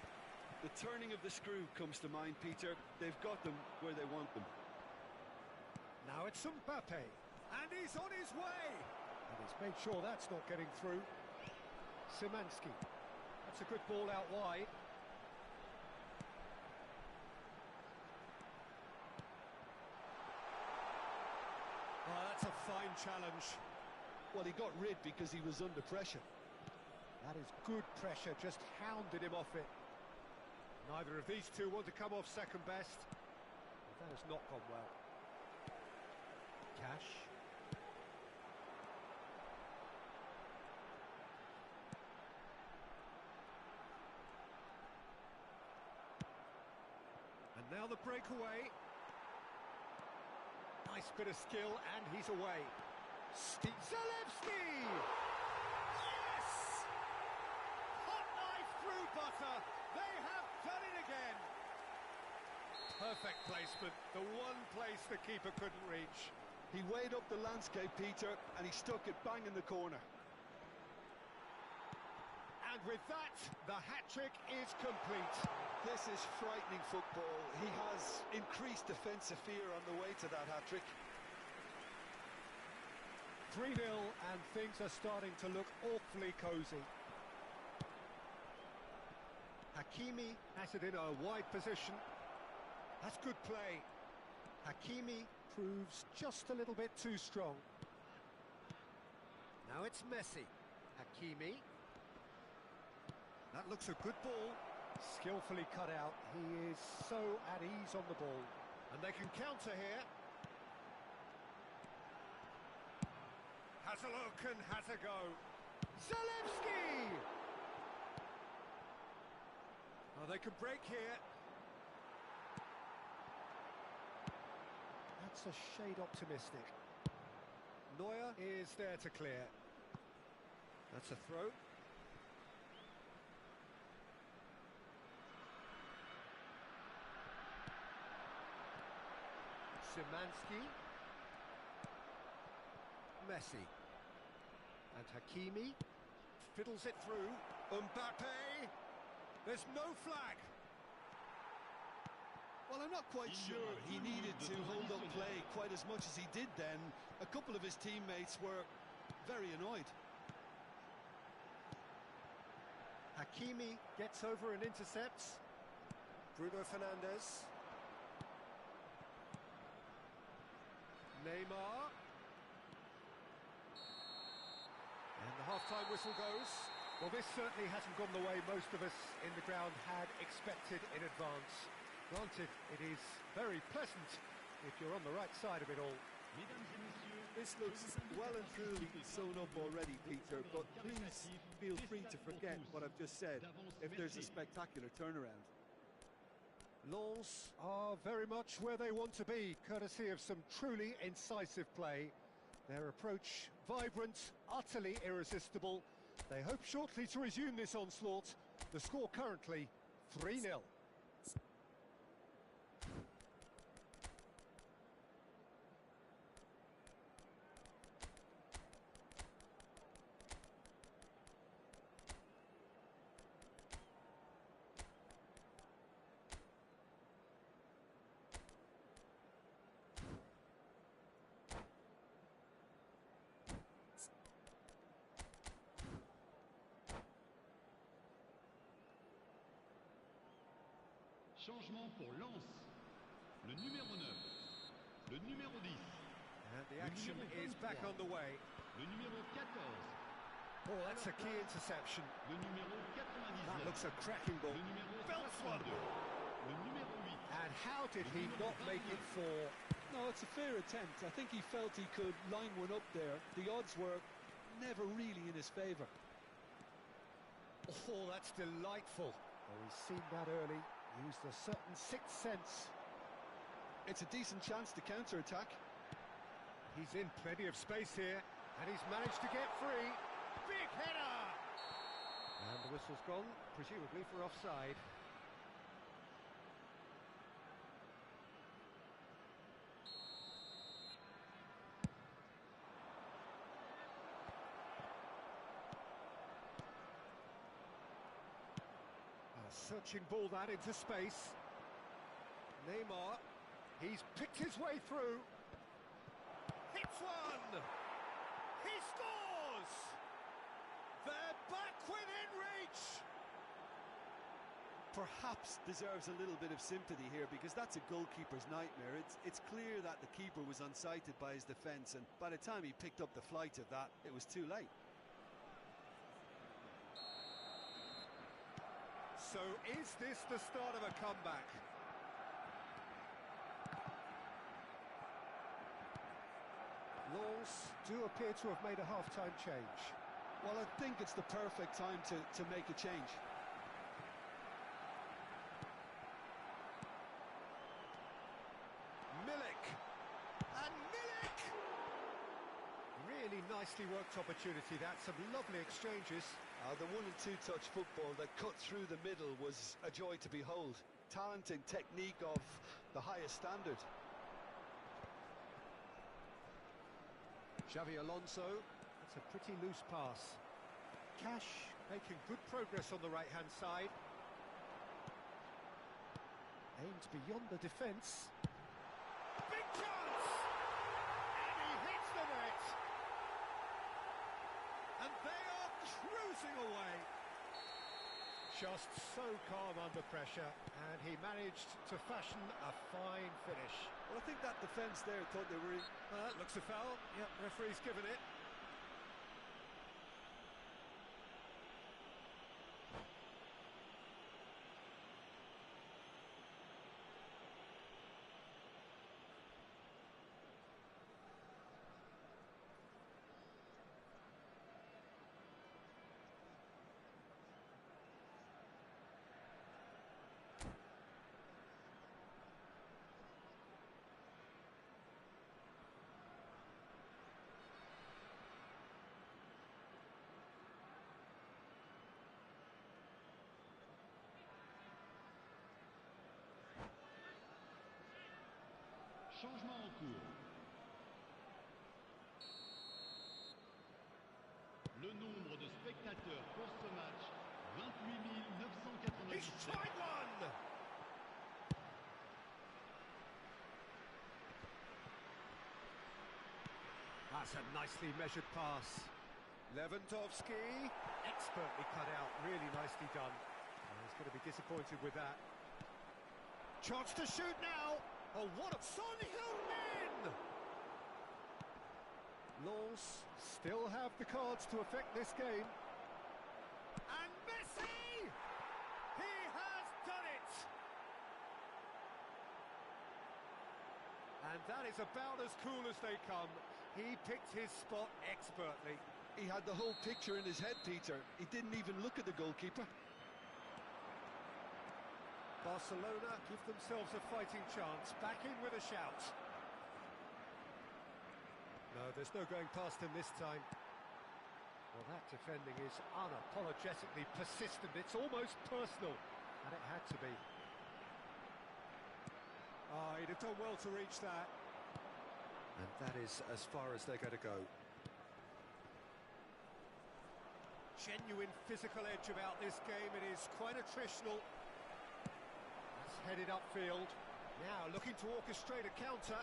The turning of the screw comes to mind, Peter. They've got them where they want them. Now it's Mbappe, and he's on his way. And he's made sure that's not getting through. Szymanski. That's a good ball out wide. Oh, that's a fine challenge. Well, he got rid because he was under pressure. That is good pressure, just hounded him off it. Neither of these two want to come off second best. That has not gone well. Cash. And now the breakaway. Nice bit of skill, and he's away. Zalewski! Yes! Hot knife through butter. They have done it again. Perfect placement. The one place the keeper couldn't reach. He weighed up the landscape, Peter, and he stuck it bang in the corner. And with that, the hat-trick is complete. This is frightening football. He has increased defensive fear on the way to that hat-trick. 3-0, and things are starting to look awfully cosy. Hakimi has it in a wide position. That's good play. Hakimi proves just a little bit too strong. Now it's Messi. Hakimi. That looks a good ball. Skillfully cut out. He is so at ease on the ball. And they can counter here. Has a look and has a go. Zalewski! Oh, they can break here. That's a shade optimistic. Neuer is there to clear. That's a throw. Szymanski. Messi. And Hakimi fiddles it through. Mbappe. There's no flag. Well, I'm not quite sure he needed to hold up play quite as much as he did then. A couple of his teammates were very annoyed. Hakimi gets over and intercepts. Bruno Fernandes. Neymar. And the half-time whistle goes. Well, this certainly hasn't gone the way most of us in the ground had expected in advance. Granted, it is very pleasant if you're on the right side of it all. This looks well and truly sewn up already, Peter, but please feel free to forget what I've just said if there's a spectacular turnaround. Lens are very much where they want to be, courtesy of some truly incisive play. Their approach vibrant, utterly irresistible. They hope shortly to resume this onslaught. The score currently 3-0. Changement pour Lens. Le numéro 9. Le numéro 10. And the action is back on the way. Le numéro 14. Oh, that's a key interception. Le numéro 99. That looks a cracking ball. Le numéro Belts one. 62. Le numéro 8. And how did he not make it four? No, it's a fair attempt. I think he felt he could line one up there. The odds were never really in his favour. Oh, that's delightful. Well, he's seen that early, used a certain sixth sense. It's a decent chance to counter-attack. He's in plenty of space here, and he's managed to get free. Big header! And the whistle's gone, presumably for offside. Searching ball that into space. Neymar, he's picked his way through. Hits one! He scores! They're back within reach! Perhaps deserves a little bit of sympathy here, because that's a goalkeeper's nightmare. It's clear that the keeper was unsighted by his defence, and by the time he picked up the flight of that, it was too late. So is this the start of a comeback? Lens do appear to have made a half-time change. Well, I think it's the perfect time to make a change. Milik! And Milik! Really nicely worked opportunity, that. Some lovely exchanges. The 1- and 2-touch football that cut through the middle was a joy to behold. Talent and technique of the highest standard. Xavi Alonso, that's a pretty loose pass. Cash making good progress on the right-hand side. Aimed beyond the defence. Big chance! And he hits the net! And they are cruising away. Just so calm under pressure, and he managed to fashion a fine finish. Well, I think that defence there thought they were in. That looks a foul. Yep, referee's given it. Changement en cours. Le nombre de spectateurs pour ce match, 28 He's 997. tried one! That's a nicely measured pass. Lewandowski, expertly cut out, really nicely done. He's going to be disappointed with that. Chance to shoot now! Oh, what a... Son Heung-min! Lens still have the cards to affect this game. And Messi! He has done it! And that is about as cool as they come. He picked his spot expertly. He had the whole picture in his head, Peter. He didn't even look at the goalkeeper. Barcelona give themselves a fighting chance, back in with a shout. No, there's no going past him this time. Well, that defending is unapologetically persistent. It's almost personal, and it had to be. He'd have done well to reach that. And that is as far as they're going to go. Genuine physical edge about this game. It is quite attritional. Headed upfield, now looking to orchestrate a counter.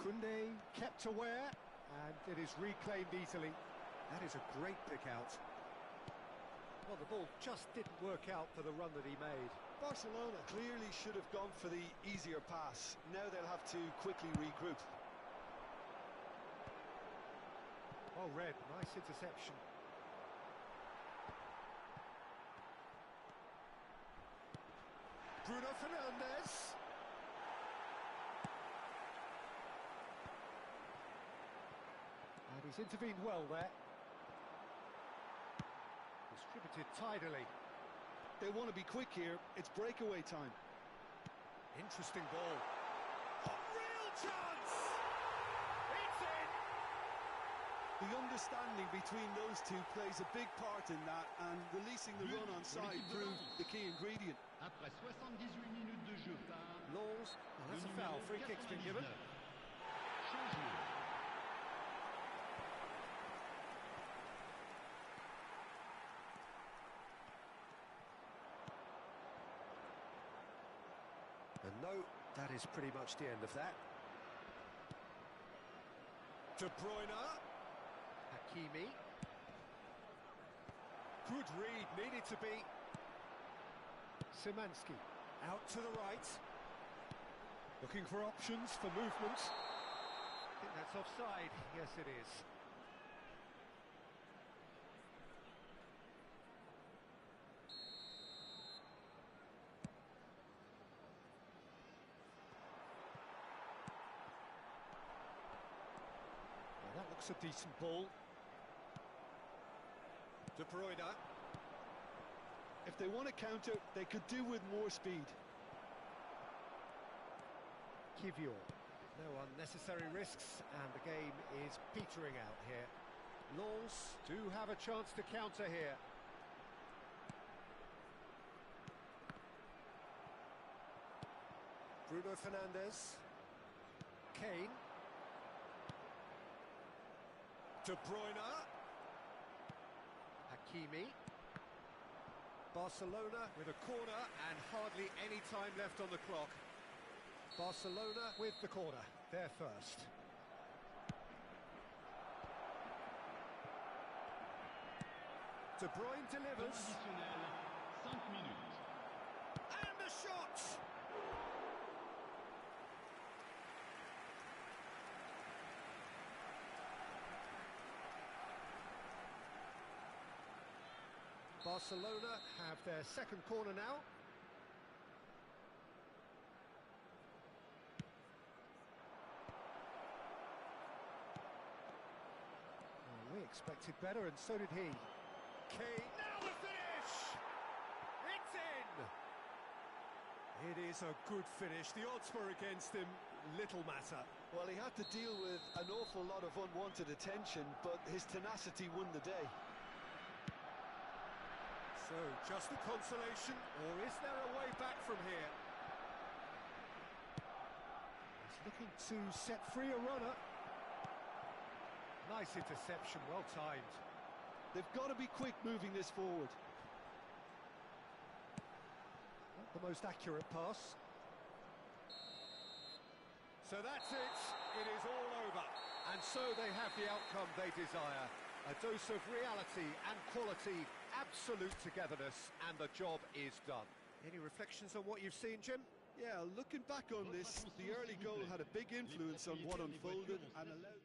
Koundé kept aware, and it is reclaimed easily. That is a great pick out. Well, the ball just didn't work out for the run that he made. Barcelona clearly should have gone for the easier pass. Now they'll have to quickly regroup. Well read, nice interception. Bruno Fernandes. And he's intervened well there. Distributed tidily. They want to be quick here. It's breakaway time. Interesting ball. Oh, real chance! It's in! The understanding between those two plays a big part in that, and releasing the run on side proved the key ingredient. Après 78 minutes de jeu par Laws. Oh, that's a foul. Free kick's been given. changement. And no, that is pretty much the end of that. De Bruyne. Hakimi. Good read, needed to be. Szymanski, out to the right. Looking for options for movement. I think that's offside. Yes, it is. Well, that looks a decent ball. De Bruyne. If they want to counter, they could do with more speed. Kivior. No unnecessary risks, and the game is petering out here. Lens do have a chance to counter here. Bruno Fernandes. Kane. De Bruyne. Hakimi. Barcelona with a corner and hardly any time left on the clock. Barcelona with the corner, they're first. De Bruyne delivers. Additionnel, 5 minutes. And the shot! Barcelona have their second corner now. Well, we expected better, and so did he. Kane, now the finish! It's in! It is a good finish. The odds were against him, little matter. Well, he had to deal with an awful lot of unwanted attention, but his tenacity won the day. So, just a consolation, or is there a way back from here? He's looking to set free a runner. Nice interception, well timed. They've got to be quick moving this forward. Not the most accurate pass. So that's it. It is all over. And so they have the outcome they desire. A dose of reality and quality, absolute togetherness, and the job is done. Any reflections on what you've seen, Jim? Yeah, looking back on this, the early goal had a big influence on what unfolded and allowed...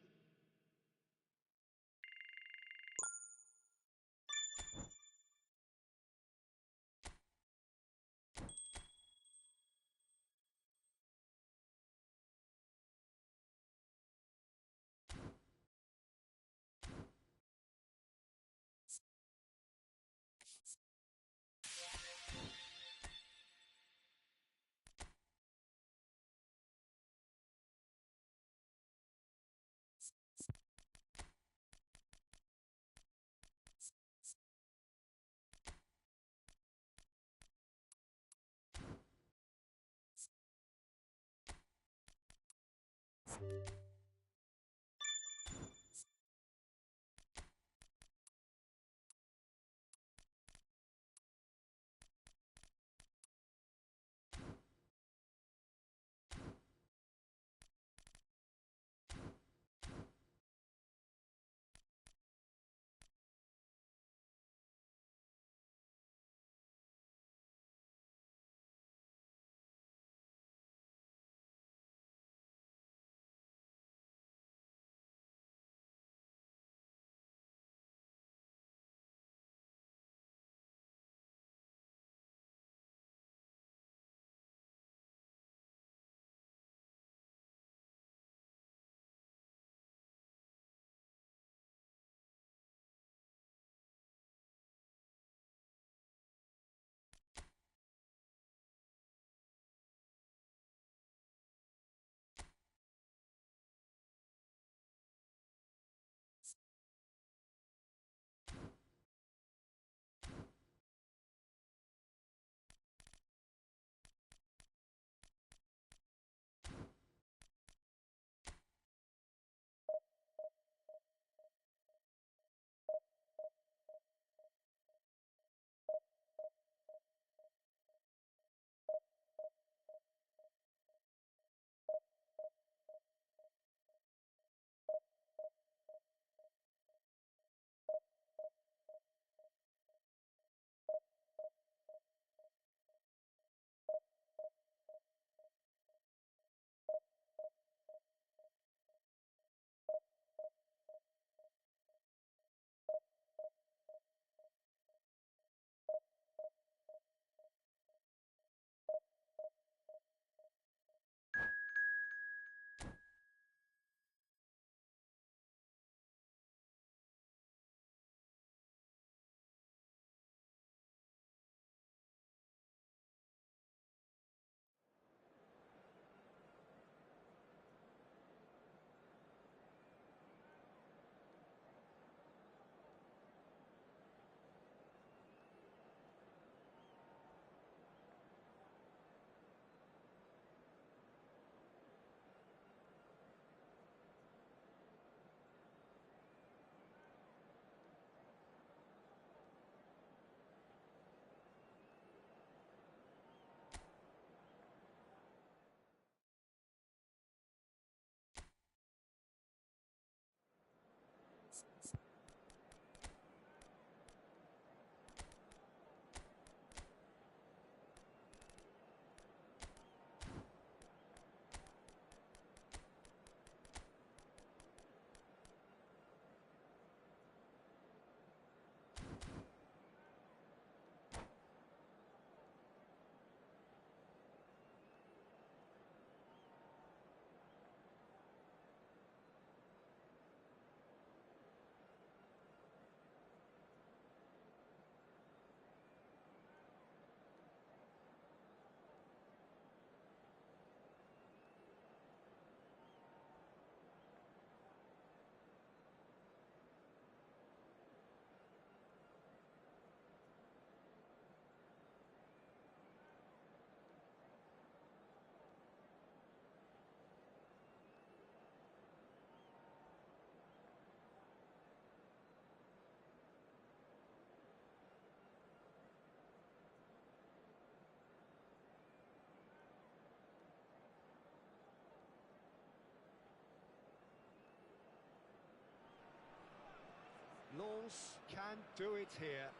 Lens can do it here.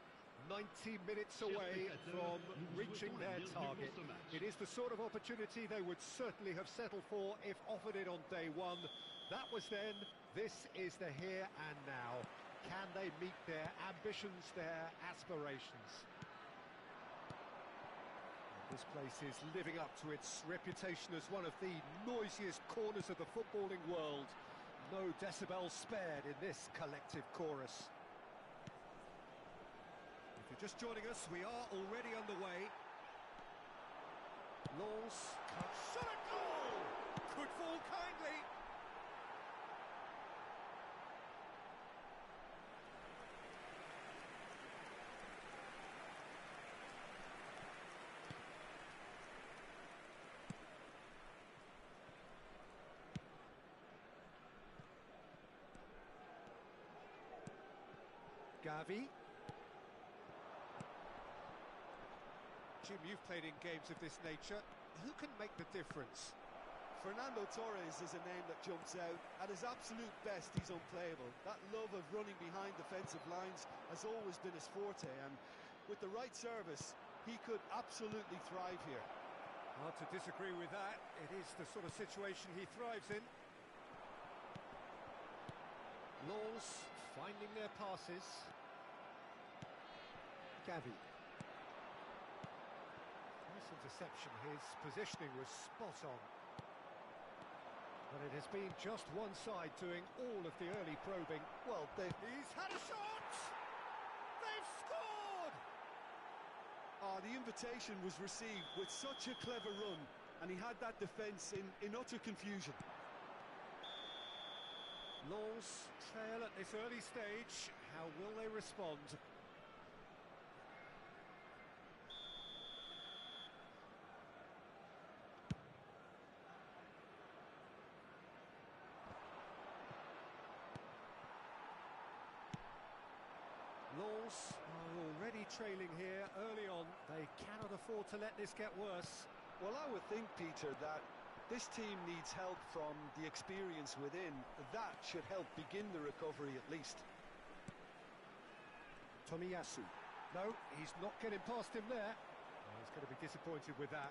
90 minutes away from reaching their target. It is the sort of opportunity they would certainly have settled for if offered it on day one. That was then, this is the here and now. Can they meet their ambitions, their aspirations? And this place is living up to its reputation as one of the noisiest corners of the footballing world. No decibels spared in this collective chorus. If you're just joining us, we are already underway. Lens, shot a goal! Could fall kindly. Gavi. Jim, you've played in games of this nature. Who can make the difference? Fernando Torres is a name that jumps out. At his absolute best, he's unplayable. That love of running behind defensive lines has always been his forte, and with the right service, he could absolutely thrive here. Hard to disagree with that. It is the sort of situation he thrives in. Lens finding their passes. Gavi. Nice interception. His positioning was spot on. But it has been just one side doing all of the early probing. Well, he's had a shot! They've scored! The invitation was received with such a clever run, and he had that defence in utter confusion. Lens trail at this early stage. How will they respond? Lens are already trailing here early on. They cannot afford to let this get worse. Well, I would think, Peter, that this team needs help from the experience within. That should help begin the recovery at least. Tomiyasu. No, he's not getting past him there. Oh, he's going to be disappointed with that.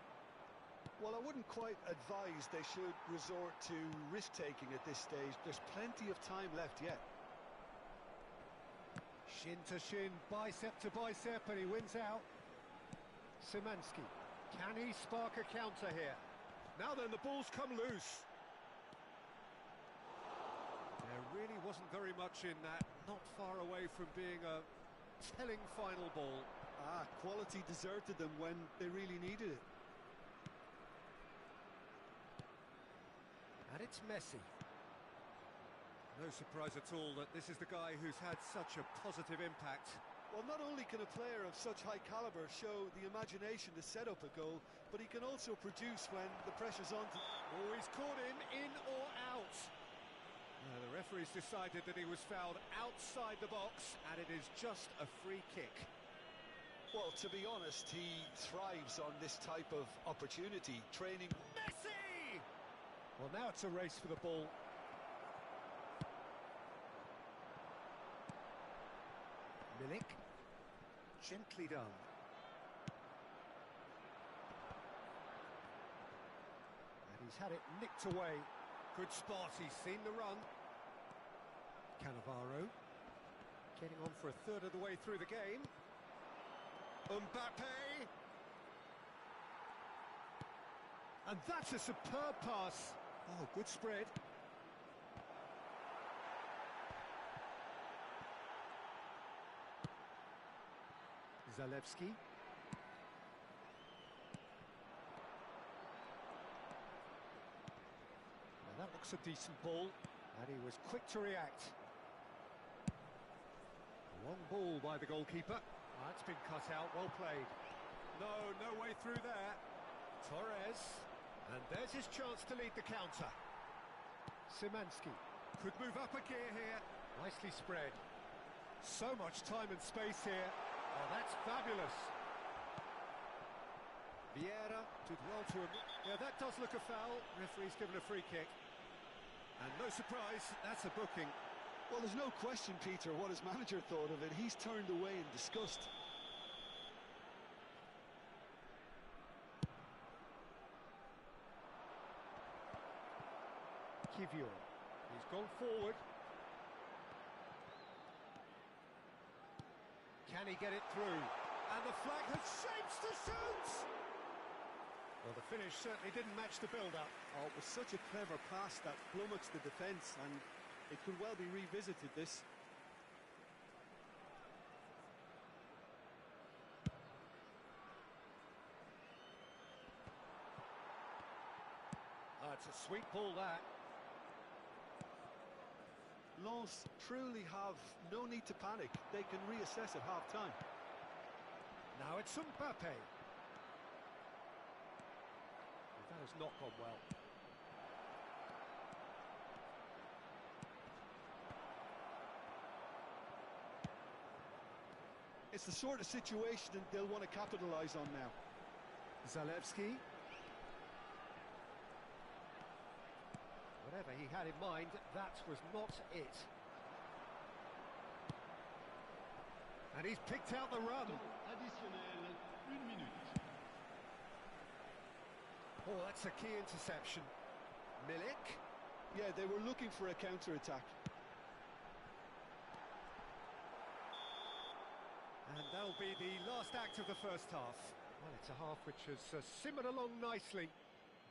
Well, I wouldn't quite advise they should resort to risk-taking at this stage. There's plenty of time left yet. Shin to shin, bicep to bicep, and he wins out. Szymanski. Can he spark a counter here? Now then, the ball's come loose. There really wasn't very much in that. Not far away from being a telling final ball. Quality deserted them when they really needed it. And it's Messi. No surprise at all that this is the guy who's had such a positive impact. Well, not only can a player of such high caliber show the imagination to set up a goal, but he can also produce when the pressure's on. Oh, he's caught him in or out. The referee's decided that he was fouled outside the box, and it is just a free kick. Well, to be honest, he thrives on this type of opportunity, training. Messi! Well, now it's a race for the ball. Milik. Gently done. And he's had it nicked away. Good spot, he's seen the run. Cannavaro. Getting on for a third of the way through the game. Mbappe. And that's a superb pass. Oh, good spread. Zalewski. Now that looks a decent ball, and he was quick to react. Long ball by the goalkeeper. That's been cut out, well played. No way through there. Torres, and there's his chance to lead the counter. Szymanski could move up a gear here. Nicely spread. So much time and space here. Oh, that's fabulous. Vieira did well to him. Yeah, that does look a foul. Referee's given a free kick. And no surprise, that's a booking. Well, there's no question, Peter, what his manager thought of it. He's turned away in disgust. Kivior. He's gone forward. Can he get it through? And the flag has shapes to shoot! Well, the finish certainly didn't match the build-up. Oh, it was such a clever pass that flummoxed the defence, and it could well be revisited, this. It's a sweet ball, that. Lens truly have no need to panic. They can reassess at half-time. Now it's Mbappe. That has not gone well. It's the sort of situation that they'll want to capitalise on now. Zalewski. Whatever he had in mind, that was not it. And he's picked out the run. Additionnel, 1 minute. Oh, that's a key interception. Milik. Yeah, they were looking for a counter-attack. And that'll be the last act of the first half. Well, it's a half which has simmered along nicely,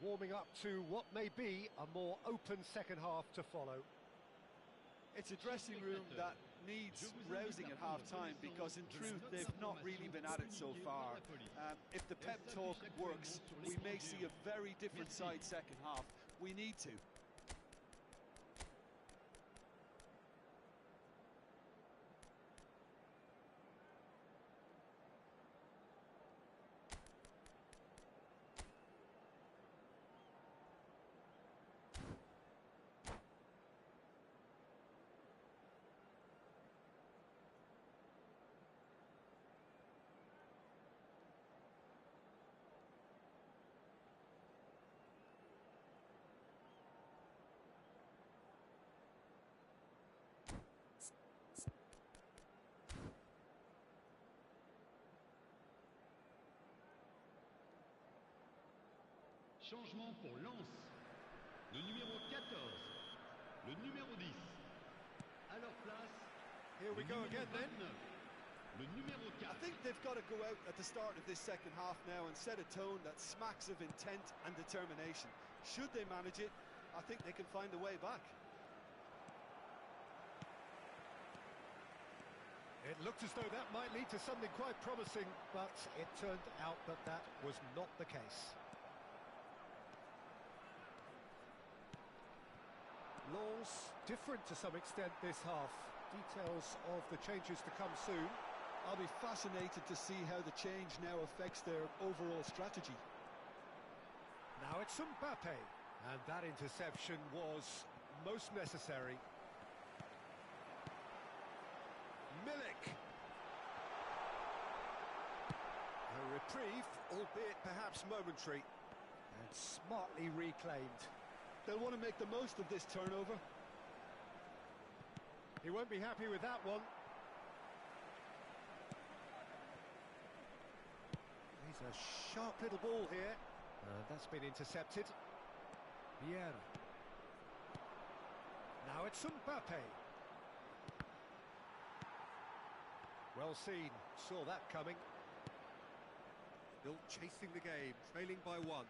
warming up to what may be a more open second half to follow. It's a dressing room that needs rousing at half-time, because in truth they've not really been at it so far. If the pep talk works, we may see a very different side second half. We need to. Changement pour Lens. Le numéro 14. Le numéro 10. À leur place. Here we go again then. Le numéro 4. I think they've got to go out at the start of this second half now and set a tone that smacks of intent and determination. Should they manage it, I think they can find a way back. It looked as though that might lead to something quite promising, but it turned out that that was not the case. Lens different to some extent this half. Details of the changes to come soon. I'll be fascinated to see how the change now affects their overall strategy. Now it's Mbappe, and that interception was most necessary. Milik. A reprieve, albeit perhaps momentary, and smartly reclaimed. They'll want to make the most of this turnover. He won't be happy with that one. He's a sharp little ball here. That's been intercepted. Vieira. Now it's Mbappe. Well seen, saw that coming. Still chasing the game, trailing by 1.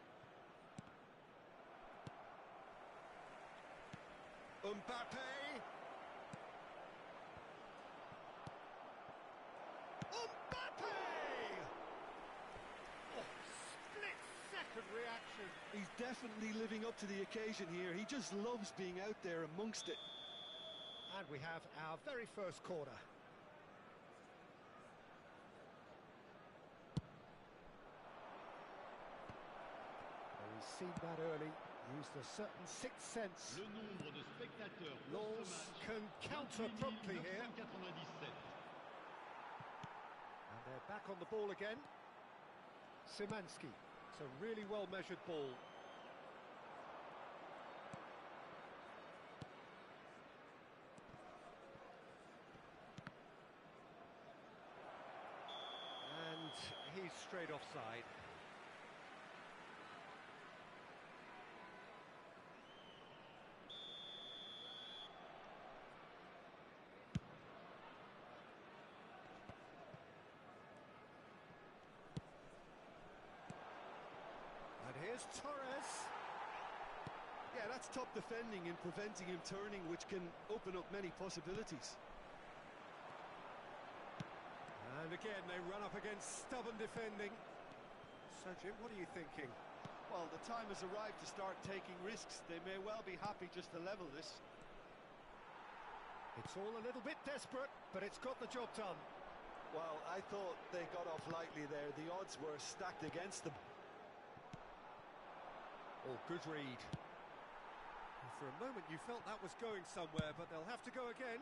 Mbappe! Mbappe! Oh, split-second reaction. He's definitely living up to the occasion here. He just loves being out there amongst it. And we have our very first corner. Well, he's seen that early. Used a certain sixth sense. Le nombre de spectateurs pour Lens ce match. can counter promptly here. 97. And they're back on the ball again. Szymanski. It's a really well-measured ball. straight offside. And here's Torres. Yeah, that's top defending and preventing him turning, which can open up many possibilities. And again, they run up against stubborn defending. So, Jim, what are you thinking? Well, the time has arrived to start taking risks. They may well be happy just to level this. It's all a little bit desperate, but it's got the job done. Well, I thought they got off lightly there. The odds were stacked against them. Oh, good read. And for a moment you felt that was going somewhere, but they'll have to go again.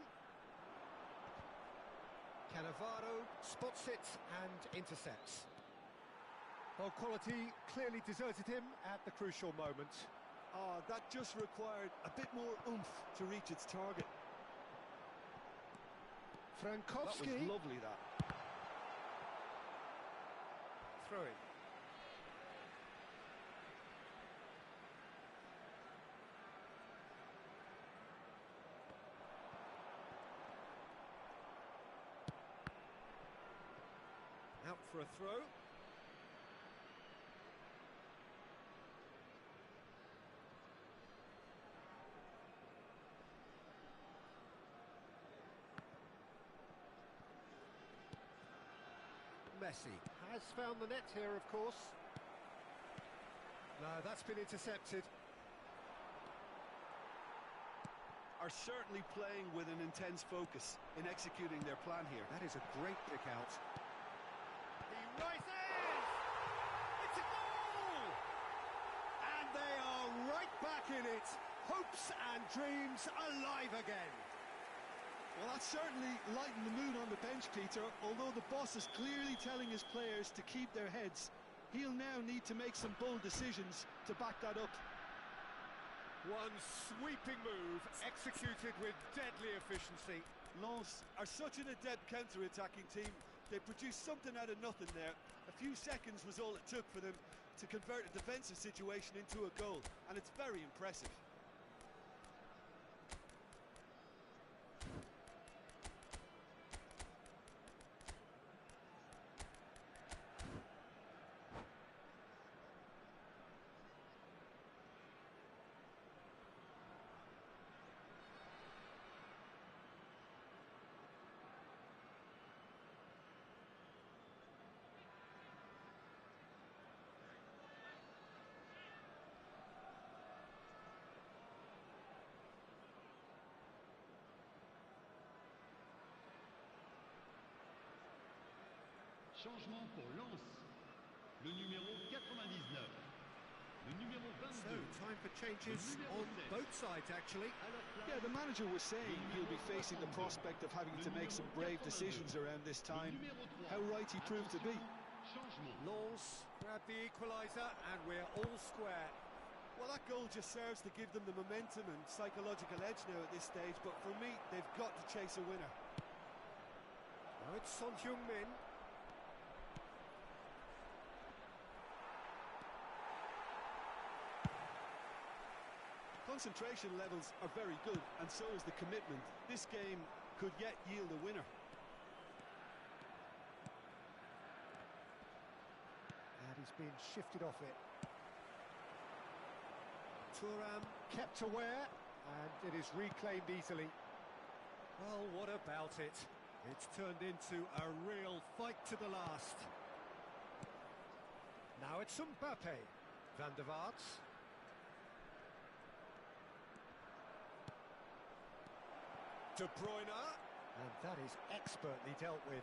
Cannavaro spots it and intercepts. Well, quality clearly deserted him at the crucial moment. That just required a bit more oomph to reach its target. Frankowski. That was lovely, that. Throwing. Out for a throw. Messi has found the net here, of course. No, that's been intercepted. Are certainly playing with an intense focus in executing their plan here. That is a great pick out. He rises! It's a goal! And they are right back in it. Hopes and dreams alive again. Well, that certainly lightened the mood on the bench, Peter. Although the boss is clearly telling his players to keep their heads, he'll now need to make some bold decisions to back that up. One sweeping move, executed with deadly efficiency. Lens are such an adept counter-attacking team. They produced something out of nothing there. A few seconds was all it took for them to convert a defensive situation into a goal, and it's very impressive. Changement pour Lens. Le numéro 99. Le numéro So, 22. time for changes on both sides, actually. Yeah, the manager was saying he'll be facing the prospect of having to make some brave decisions around this time. How right he proved to be. Changement. Lens grab the equaliser, and we're all square. Well, that goal just serves to give them the momentum and psychological edge now at this stage, but for me, they've got to chase a winner. Now it's Son Heung-min. Concentration levels are very good, and so is the commitment. This game could yet yield a winner. And he's been shifted off it. Thuram. Kept aware, and it is reclaimed easily. Well, what about it? It's turned into a real fight to the last. Now it's Mbappe. Van der Vaart. De Bruyne. And that is expertly dealt with.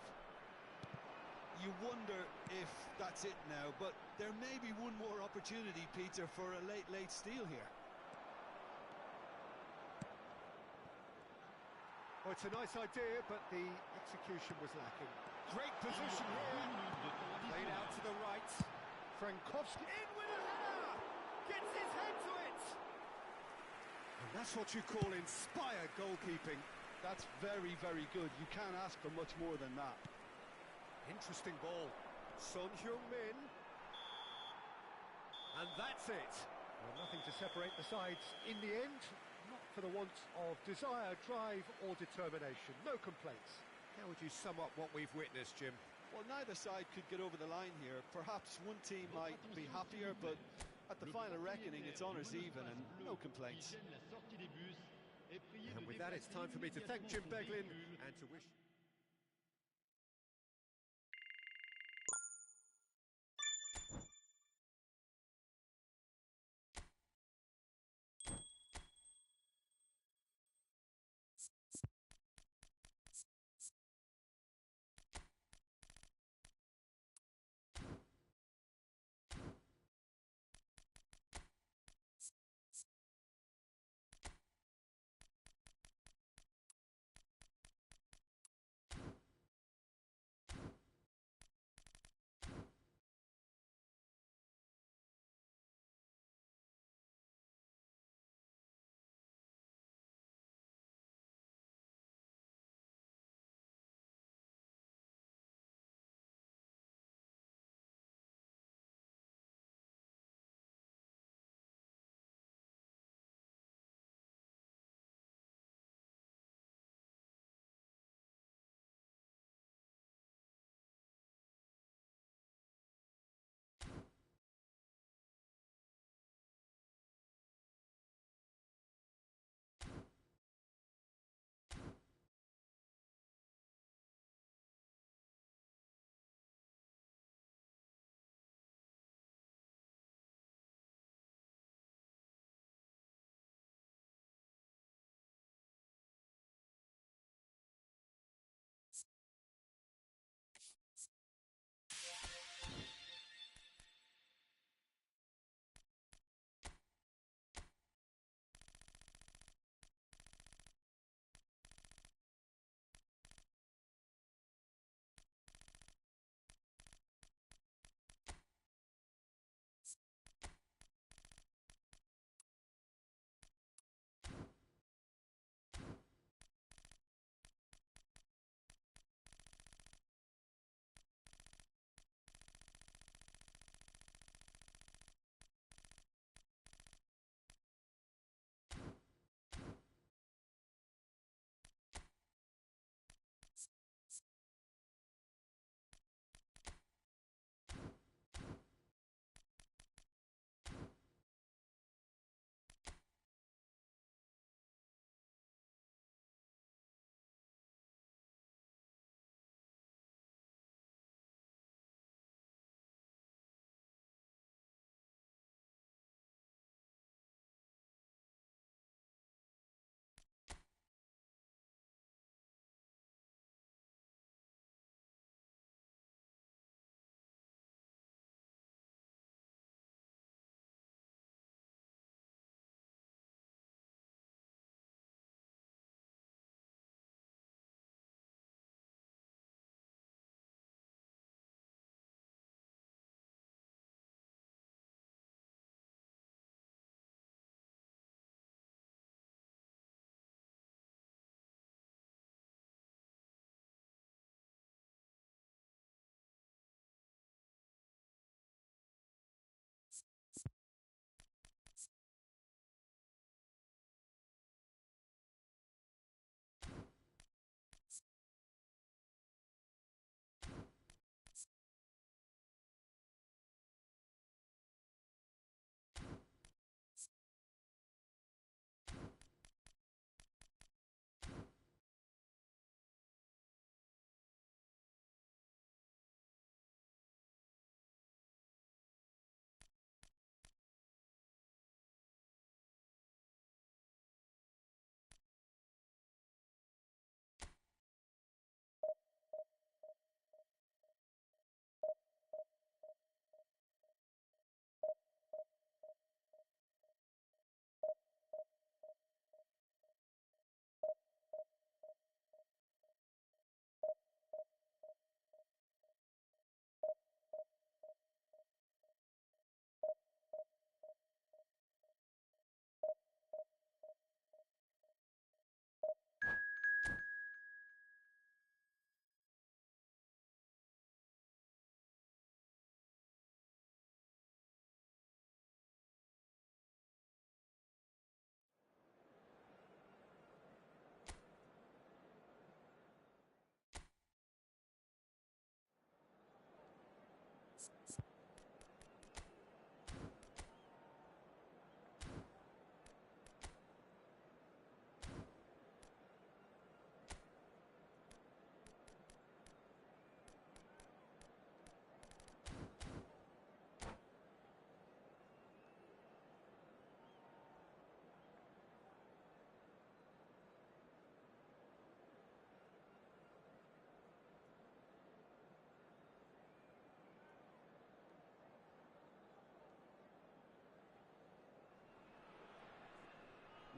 You wonder if that's it now, but there may be one more opportunity, Peter, for a late steal here. Oh, it's a nice idea, but the execution was lacking. Great position here. Played out to the right. Frankowski. In with a header! Gets his head to it! And that's what you call inspired goalkeeping. That's very, very good. You can't ask for much more than that. Interesting ball. Son Heung-min. And that's it. Well, nothing to separate the sides in the end, not for the want of desire, drive or determination. No complaints. How would you sum up what we've witnessed, Jim? Well, neither side could get over the line here. Perhaps one team might be happier, but at the final reckoning, it's honours even and no complaints. And with that, it's time for me to thank Jim Beglin and to wish...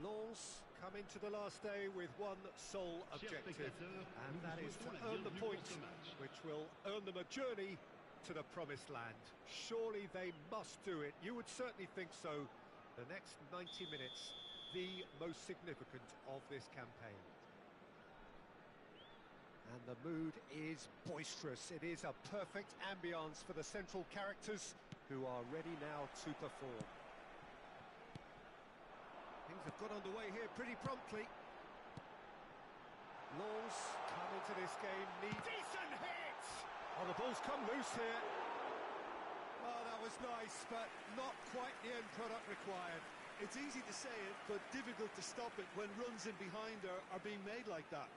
Lens come into the last day with one sole objective, and that is to earn the point, which will earn them a journey to the promised land. Surely they must do it. You would certainly think so. The next 90 minutes, the most significant of this campaign. And the mood is boisterous. It is a perfect ambience for the central characters, who are ready now to perform. Things have got underway here pretty promptly. Lens come into this game, need decent hit! Oh, the ball's come loose here. Oh, that was nice, but not quite the end product required. It's easy to say it, but difficult to stop it when runs in behind are being made like that.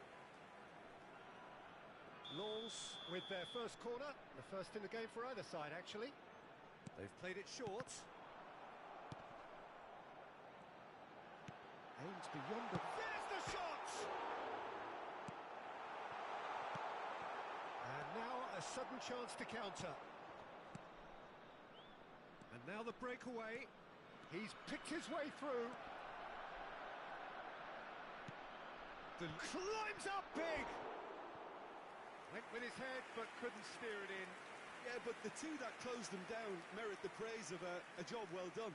Lens with their first corner, the first in the game for either side, actually. They've played it short. Aims beyond the... There's the shot! And now a sudden chance to counter. And now the breakaway. He's picked his way through. Climbs up big! Went with his head, but couldn't steer it in. Yeah, but the two that closed them down merit the praise of a job well done.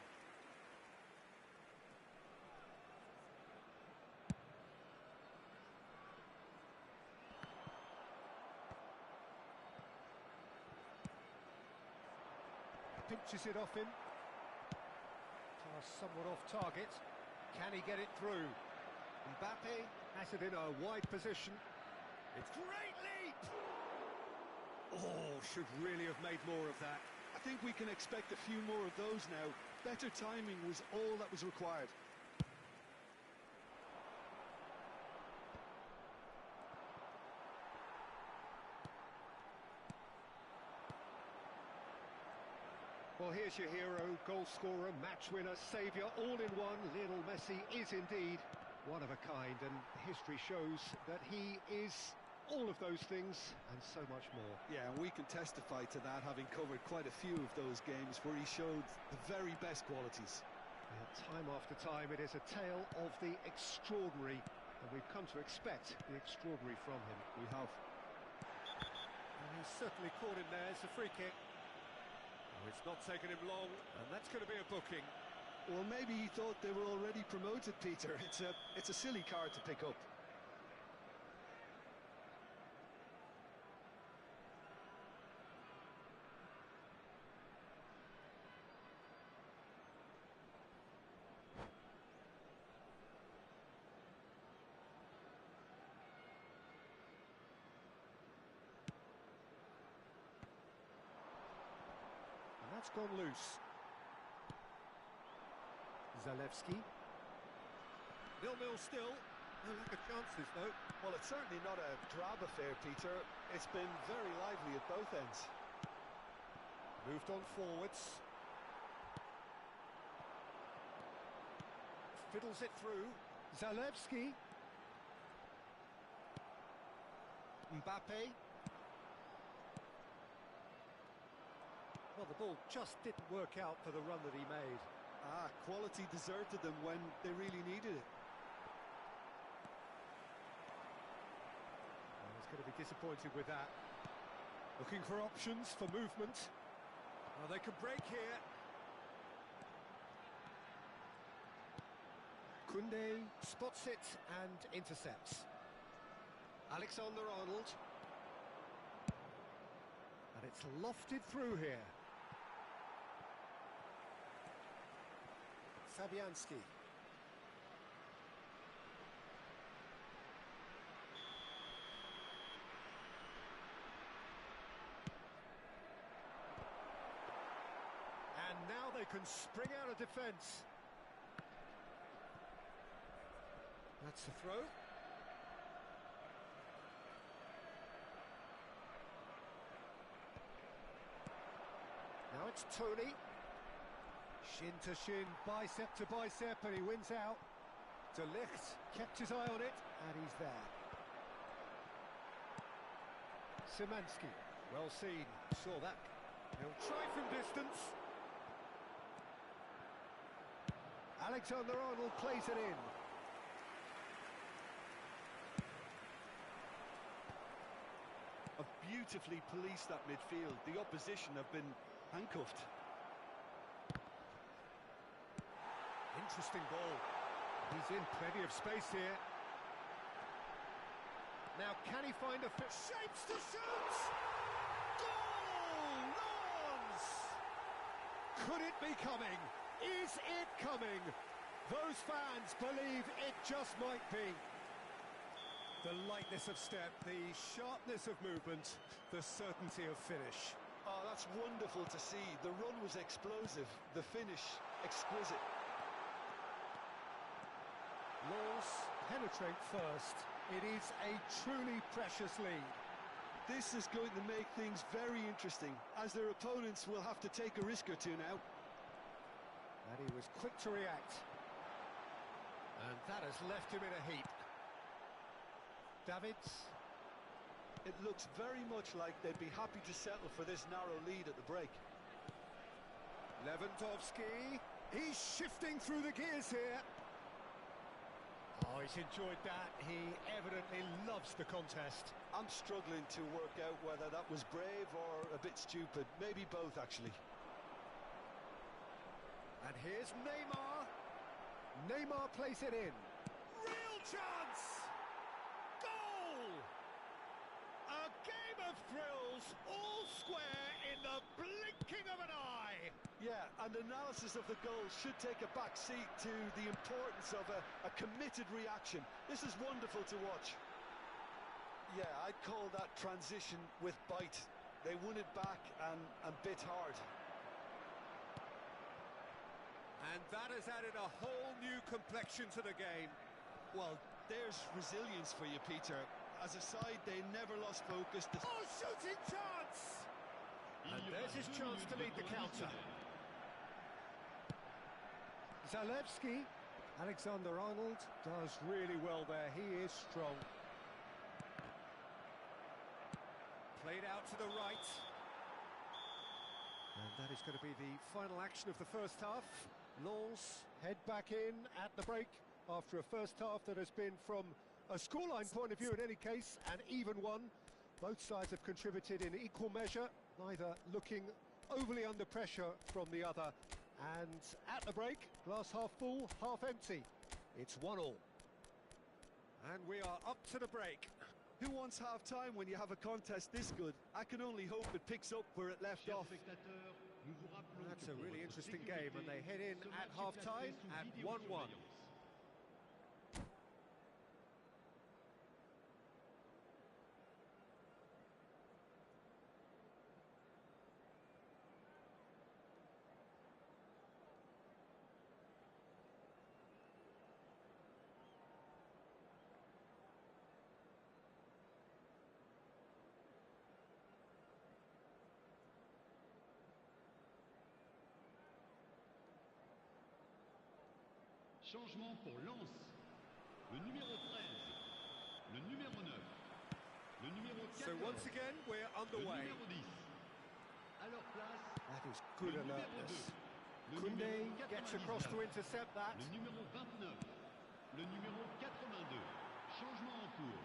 Pinches it off him. Pass somewhat off target. Can he get it through? Mbappe has it in a wide position. It's great leap! Oh, should really have made more of that. I think we can expect a few more of those now. Better timing was all that was required. Well, here's your hero, goal scorer, match winner, saviour, all in one. Lionel Messi is indeed one of a kind, and history shows that he is all of those things and so much more. Yeah, and we can testify to that, having covered quite a few of those games where he showed the very best qualities. Time after time, it is a tale of the extraordinary, and we've come to expect the extraordinary from him. We have. And he's certainly caught him there. It's a free kick. Oh, it's not taken him long, and that's going to be a booking. Well, maybe he thought they were already promoted, Peter. It's a silly card to pick up. And that's gone loose. Zalewski. 0-0 still. No lack of chances, though. Well, it's certainly not a drab affair, Peter. It's been very lively at both ends. Moved on forwards. Fiddles it through. Zalewski. Mbappe. Well, the ball just didn't work out for the run that he made. Quality deserted them when they really needed it. Well, he's going to be disappointed with that. Looking for options for movement. Well, they can break here. Koundé spots it and intercepts. Alexander-Arnold. And it's lofted through here. Fabianski. they can spring out of defence. That's the throw. Now it's Tony. Shin to shin, bicep to bicep, and he wins out. De Ligt kept his eye on it, and he's there. Szymanski, well seen, saw that. He'll try from distance. Alexander-Arnold plays it in. Have beautifully policed that midfield. The opposition have been handcuffed. Interesting ball. He's in plenty of space here. Now can he find a fit? Shapes to shoot! Goal! Lawns! Could it be coming? Is it coming? Those fans believe it just might be. The lightness of step, the sharpness of movement, the certainty of finish. Oh, that's wonderful to see. The run was explosive, the finish exquisite. Laws penetrate first. It is a truly precious lead. This is going to make things very interesting, as their opponents will have to take a risk or two now. And he was quick to react. And that has left him in a heap. Davids. It looks very much like they'd be happy to settle for this narrow lead at the break. Lewandowski. He's shifting through the gears here. Oh, he's enjoyed that. He evidently loves the contest. I'm struggling to work out whether that was brave or a bit stupid. Maybe both, actually. And here's Neymar. Neymar plays it in. Real chance! Goal! A game of thrills, all square in the blinking of an eye. Yeah, and analysis of the goal should take a back seat to the importance of a committed reaction. This is wonderful to watch. Yeah, I'd call that transition with bite. They won it back and bit hard. And that has added a whole new complexion to the game. Well, there's resilience for you, Peter. As a side, they never lost focus. Oh, shooting chance! And there's his chance to lead the counter. Zalewski. Alexander-Arnold does really well there. He is strong. Played out to the right. And that is going to be the final action of the first half. Lens head back in at the break after a first half that has been, from a scoreline point of view in any case, an even one. Both sides have contributed in equal measure, neither looking overly under pressure from the other. And at the break, glass half full, half empty. It's 1-1. And we are up to the break. Who wants half-time when you have a contest this good? I can only hope it picks up where it left off. That's a really interesting game, and they head in at half-time at 1-1. Changement pour Lens. Le numéro 13, le numéro 9, le numéro 14. So once again, we're underway. Le numéro 10. À leur place, That is good le numéro alertness. 2. Le Koundé numéro gets 99. across to intercept that. Le numéro 29. Le numéro 82. Changement en cours.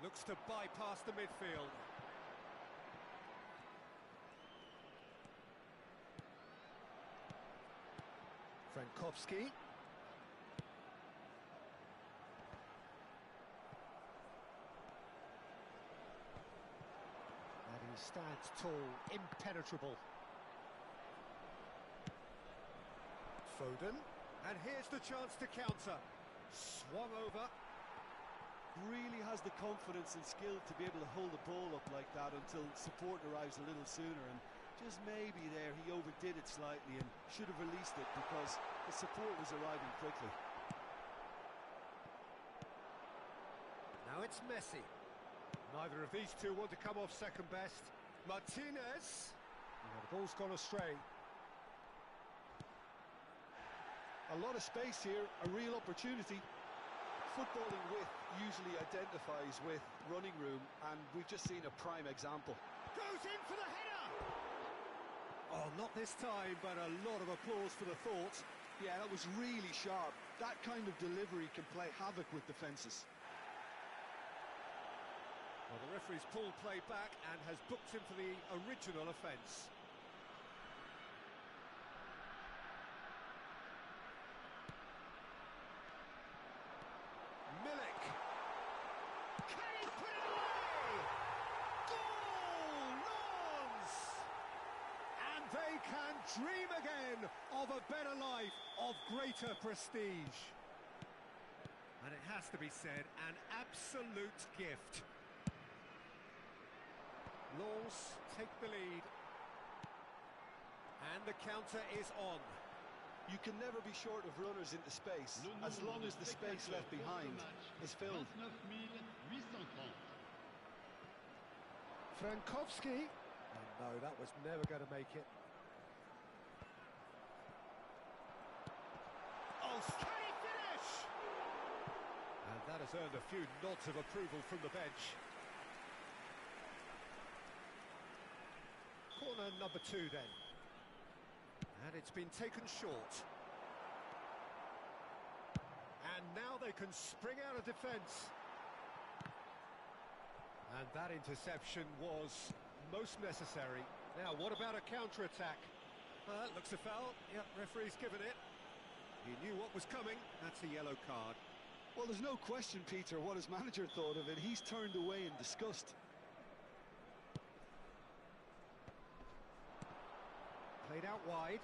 Looks to bypass the midfield. Frankowski. And he stands tall, impenetrable. Foden. And here's the chance to counter. Swung over. Really has the confidence and skill to be able to hold the ball up like that until support arrives a little sooner, and Just maybe there he overdid it slightly and should have released it because the support was arriving quickly. Now it's Messi. Neither of these two want to come off second best. Martinez. The ball's gone astray. A lot of space here, a real opportunity. Footballing width usually identifies with running room, and we've just seen a prime example. Goes in for the header! Oh, not this time, but a lot of applause for the thought. Yeah, that was really sharp. That kind of delivery can play havoc with defences. Well, the referee's pulled play back and has booked him for the original offence. Milik. Can he put it away? Goal! Lons! And they can dream again of a better life, of greater prestige. And it has to be said, an absolute gift. Lens take the lead. And the counter is on. You can never be short of runners into space, as long as the space left behind is filled. 29 Frankowski. And no, that was never going to make it. Oh, can he finish? And that has earned a few nods of approval from the bench. Corner number 2 then. And it's been taken short. And now they can spring out of defence. And that interception was most necessary. Now, what about a counter-attack? Looks a foul. Yep, referee's given it. He knew what was coming. That's a yellow card. Well, there's no question, Peter, what his manager thought of it. He's turned away in disgust. Played out wide.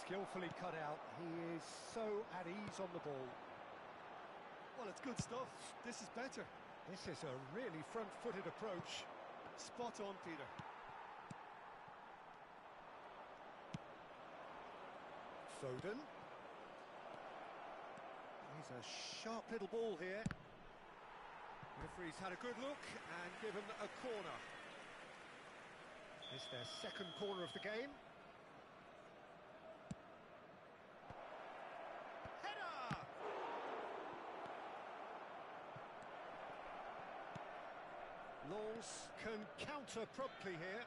Skillfully cut out. He is so at ease on the ball. Well, it's good stuff. This is better. This is a really front-footed approach. Spot on, Peter. Foden. He's a sharp little ball here. Referee's had a good look and given a corner. It's their second corner of the game. Header! Lens can counter promptly here.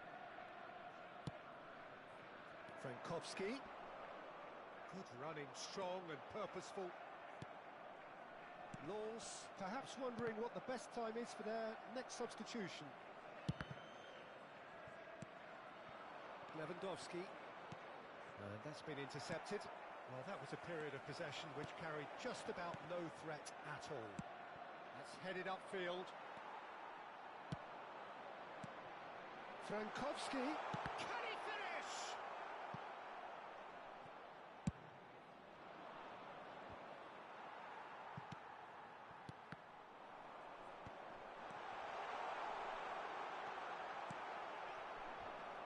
Frankowski. Good running, strong and purposeful. Lens perhaps wondering what the best time is for their next substitution. Lewandowski. And that's been intercepted. Well, that was a period of possession which carried just about no threat at all. That's headed upfield. Frankowski. Can he finish?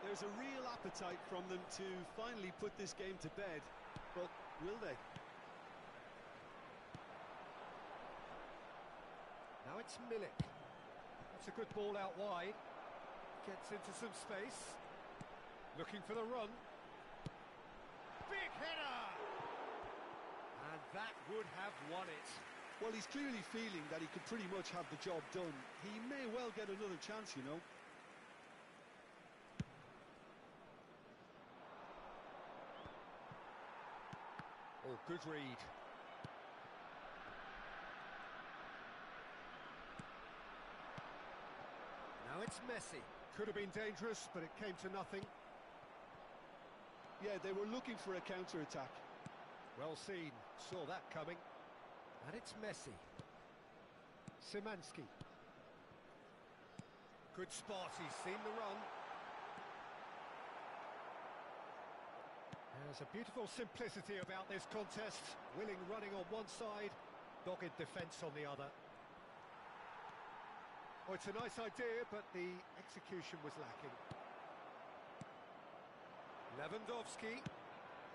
There's a real appetite from them to finally put this game to bed, but will they? Now it's Milik. That's a good ball out wide. Gets into some space. Looking for the run. Big header! And that would have won it. Well, he's clearly feeling that he could pretty much have the job done. He may well get another chance, you know. Oh, good read. Now it's Messi. Could have been dangerous, but it came to nothing. Yeah, they were looking for a counter-attack. Well seen. Saw that coming. And it's Messi. Szymanski. Good spot. He's seen the run. There's a beautiful simplicity about this contest. Willing running on one side, dogged defence on the other. Oh, it's a nice idea, but the execution was lacking. Lewandowski,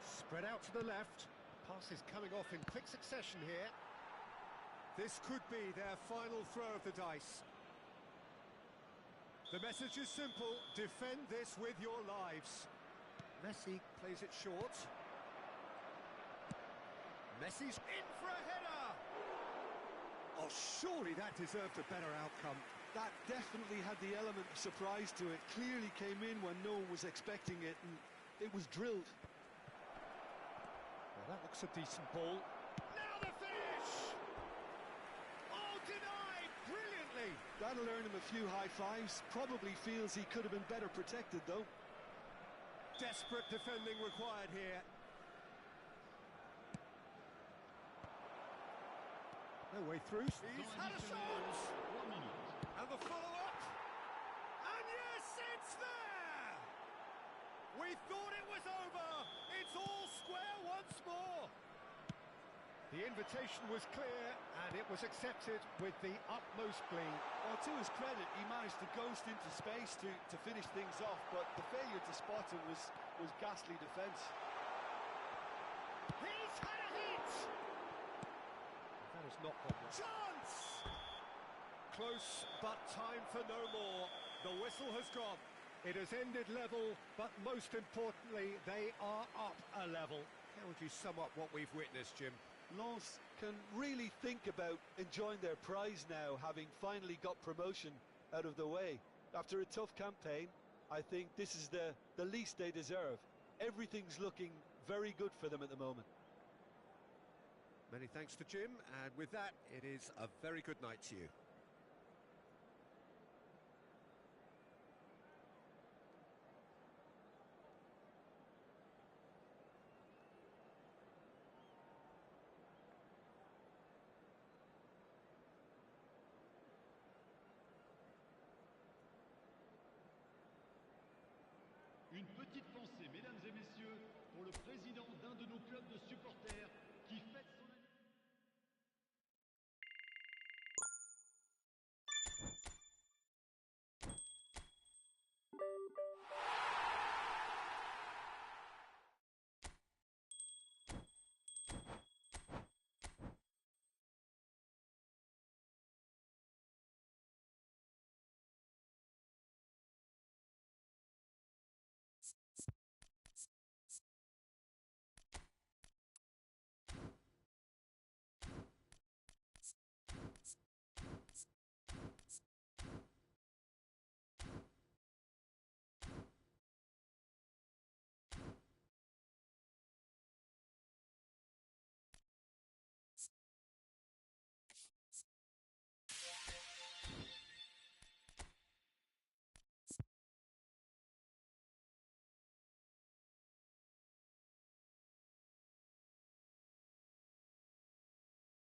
spread out to the left. Pass is coming off in quick succession here. This could be their final throw of the dice. The message is simple: defend this with your lives. Messi plays it short. Messi's in for a header! Oh, surely that deserved a better outcome. That definitely had the element of surprise to it. Clearly came in when no one was expecting it, and it was drilled. Well, that looks a decent ball. Now the finish! Oh, denied brilliantly! That'll earn him a few high fives. Probably feels he could have been better protected, though. Desperate defending required here. No way through. He's had a shot! 3 minutes. And the follow-up! And yes, it's there! We thought it was over! It's all square once more! The invitation was clear, and it was accepted with the utmost glee. Well, to his credit, he managed to ghost into space to finish things off, but the failure to spot it was ghastly defence. He's had a hit! That has not gone well. Chance! Close, but time for no more. The whistle has gone. It has ended level, but most importantly, they are up a level. How would you sum up what we've witnessed, Jim? Lens can really think about enjoying their prize now, having finally got promotion out of the way. After a tough campaign, I think this is the least they deserve. Everything's looking very good for them at the moment. Many thanks to Jim, and with that, it is a very good night to you. Une petite pensée, mesdames et messieurs, pour le président d'un de nos clubs de supporters qui fête